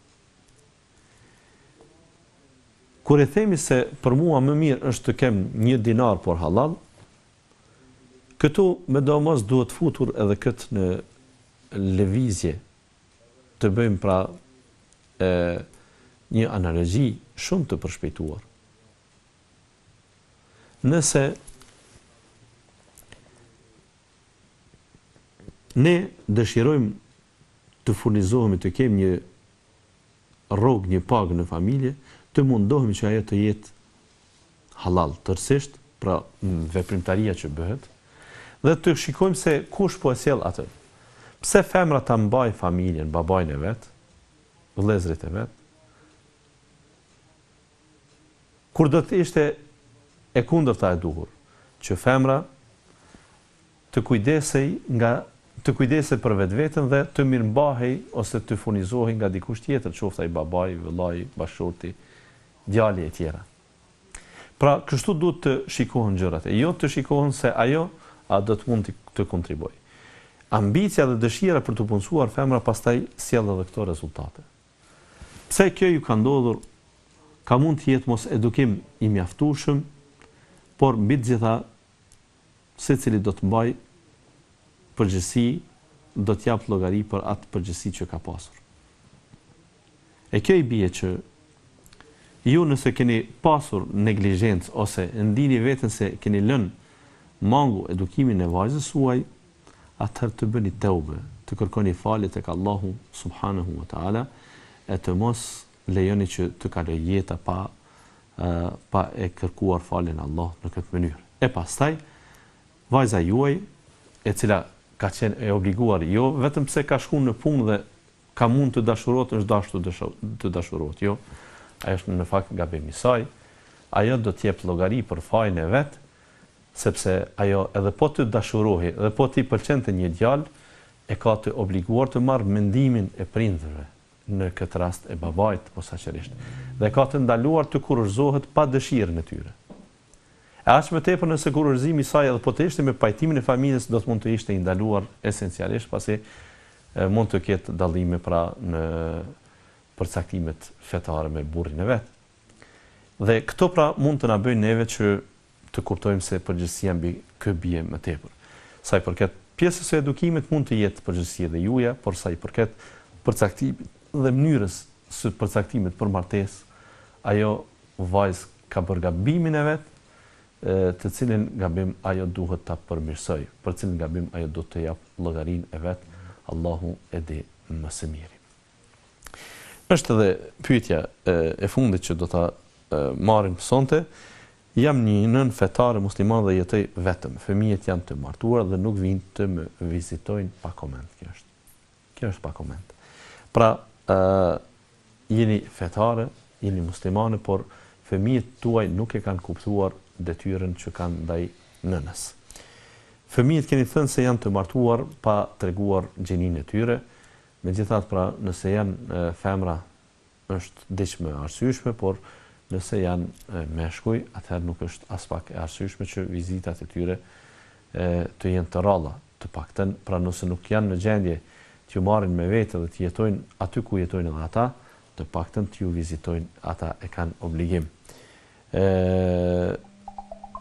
Kur e themi se për mua më mirë është të kem 1 dinar por halal, këtu me domos duhet futur edhe këtë në lëvizje, të bëjmë pra një analogji shumë të përshpejtuar. Nëse ne dëshirojmë të furnizohemi, të kemi një rrogë, një pagë në familje, të mundohemi që ajo të jetë halal tërësisht, pra veprimtaria që bëhet, dhe të shikojmë se kush po e sjell atë. Pse femra ta mbaj familjen, babajnë e vet, vëllezërit e vet, kur do të ishte e kundërta e duhur, që femra të kujdesej për vetveten dhe të mirëmbahej ose të furnizohej nga dikush tjetër, qoftë ai babai, vëllai, bashorti, djali e tjera. Pra, kështu duhet të shikohen gjërat, e jo të shikohen se ajo a do të mund të kontribuoj. Ambicia dhe dëshira për të punësuar femra pastaj sjell edhe këto rezultate. Pse kjo ju ka ndodhur? Ka mund të jetë mos edukim i mjaftueshëm, por mbi të gjitha secili do të mbaj përgjegjësi, do të jap llogari për atë përgjegjësi që ka pasur. E kjo i bie që ju nëse keni pasur neglizhencë ose ndini veten se keni lënë mangu edukimin e vajzës suaj, atëherë të bëni teube, të kërkoni falje tek Allahu subhanahu wa taala, e të mos lejoni që të kaloj jeta pa e kërkuar faljen Allah në këtë mënyrë. E pastaj vajza juaj, e cila ka qenë e obliguar, jo vetëm pse ka shkuar në punë dhe ka mund të dashurohet, është dashur të dashurohet, jo. Ajo është në fakt gabim i saj. Ajo do të jep llogari për fajin e vet, sepse ajo edhe po të dashurohej, edhe po t'i pëlqente një djalë, e ka të obliguar të marrë mendimin e prindërve, në këtë rast e babait posaçërisht. Dhe ka të ndaluar të kurorzohet pa dëshirën e tyre. E aq më tepër nëse kurorëzimi i saj edhe po të ishte me pajtimin e familjes, do të mund të ishte i ndaluar esencialisht, pasi mund të ketë dallime pra në përcaktimet fetare me burrin e vet. Dhe këto pra mund të na bëjnë neve që të kuptojmë se përgjegjësia mbi kë bie më tepër. Sa i përket pjesës së edukimit mund të jetë përgjegjësi edhe juaja, por sa i përket përcaktimit dhe mënyrës së përcaktimit për martesë, ajo vajzë ka bërë gabimin e vet, të cilin gabim ajo duhet ta përmirësoj, për cilin gabim ajo do të jap llogarinë e vet, Allahu e di më së miri. Është edhe pyetja e fundit që do ta marrim sonte. Jam një nën fetare muslimane dhe jetoj vetëm. Fëmijët janë të martuar dhe nuk vinë të më vizitojnë pa koment. Kjo është pa koment. Pra, jeni fetare, jeni muslimane, por fëmijët tuaj nuk e kanë kuptuar detyrën që kanë ndaj nënës. Fëmijët keni thënë se janë të martuar pa treguar gjininë e tyre, megjithatë pra nëse janë femra është diç më arsyeshme, por nëse janë meshkuj, atëherë nuk është as pak e arsyeshme që vizitat e tyre të jenë të rralla, të paktën, pra nëse nuk janë në gjendje t'ju marrin me vete dhe të jetojnë aty ku jetojnë edhe ata, të paktën t'ju vizitojnë, ata e kanë obligim.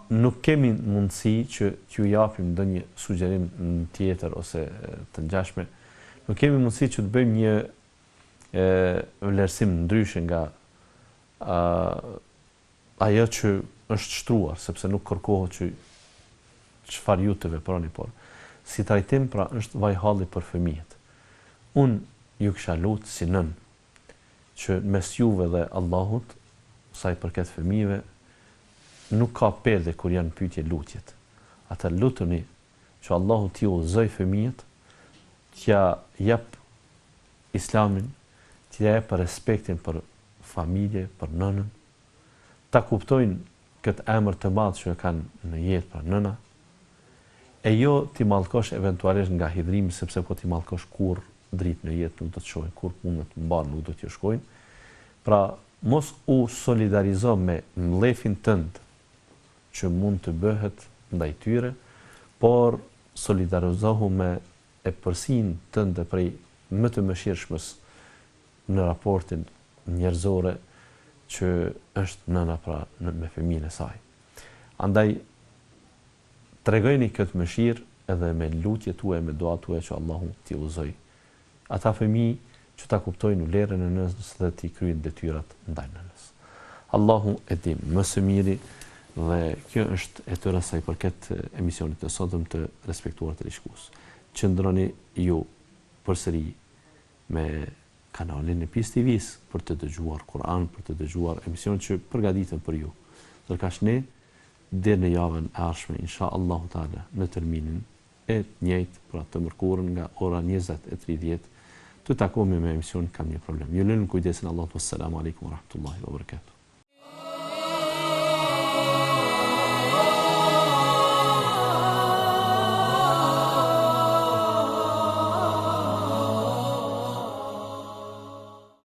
Nuk kemi mundësi që t'ju japim ndonjë sugjerim tjetër ose të ngjashme. Nuk kemi mundësi që të bëjmë një vlerësim ndryshe nga ajo që është shtruar, sepse nuk kërkohet që çfarë ju të veproni, por si trajtim pra është vajhalli për fëmijët. Unë ju kisha lutë si nën që mes juve dhe Allahut, sa i përket fëmijëve, nuk ka perde kur janë pyetje lutjet. Ata lutuni që Allahu t'i udhëzoj fëmijët, t'ja jep islamin, t'ja jep respektin për familje, për nënën, ta kuptojnë këtë emër të madh që kanë në jetë për nëna, e jo t'i mallkosh eventualisht nga hidhrimi, sepse po t'i mallkosh kur dritë në jetë nuk do të shkojnë, kur punët mbar nuk do t'ju shkojnë. Pra, mos u solidarizo me mlefin tënd që mund të bëhet ndaj tyre, por solidarizohu me e përsinë tënde prej më të mëshirshmës në raportin njerëzore që është nëna pra me fëmijën e saj. Andaj tregojeni këtë mëshirë edhe me lutjet tuaja, me duat tuaja që Allahu t'i udhëzoj ata fëmijë që ta kuptojnë vlerën e nënës dhe t'i kryejnë detyrat ndaj nënës. Allahu e di më së miri dhe kjo është e tëra sa i përket emisionit të sotëm të respektuar të rishkus. Qëndroni ju përsëri me kanalin e PIS TV-s për të dëgjuar Kur'an, për të dëgjuar emisionet që përgatiten për ju. Ndërkaq ne deri në javën e ardhshme insha Allahu taala në terminin e njëjtë, pra të mërkurën nga ora 20:30, të takohemi me emision Kam një problem. Ju lënë kujdesin Allah. Wassalamu alaikum wa rahmatullahi wa barakatuh.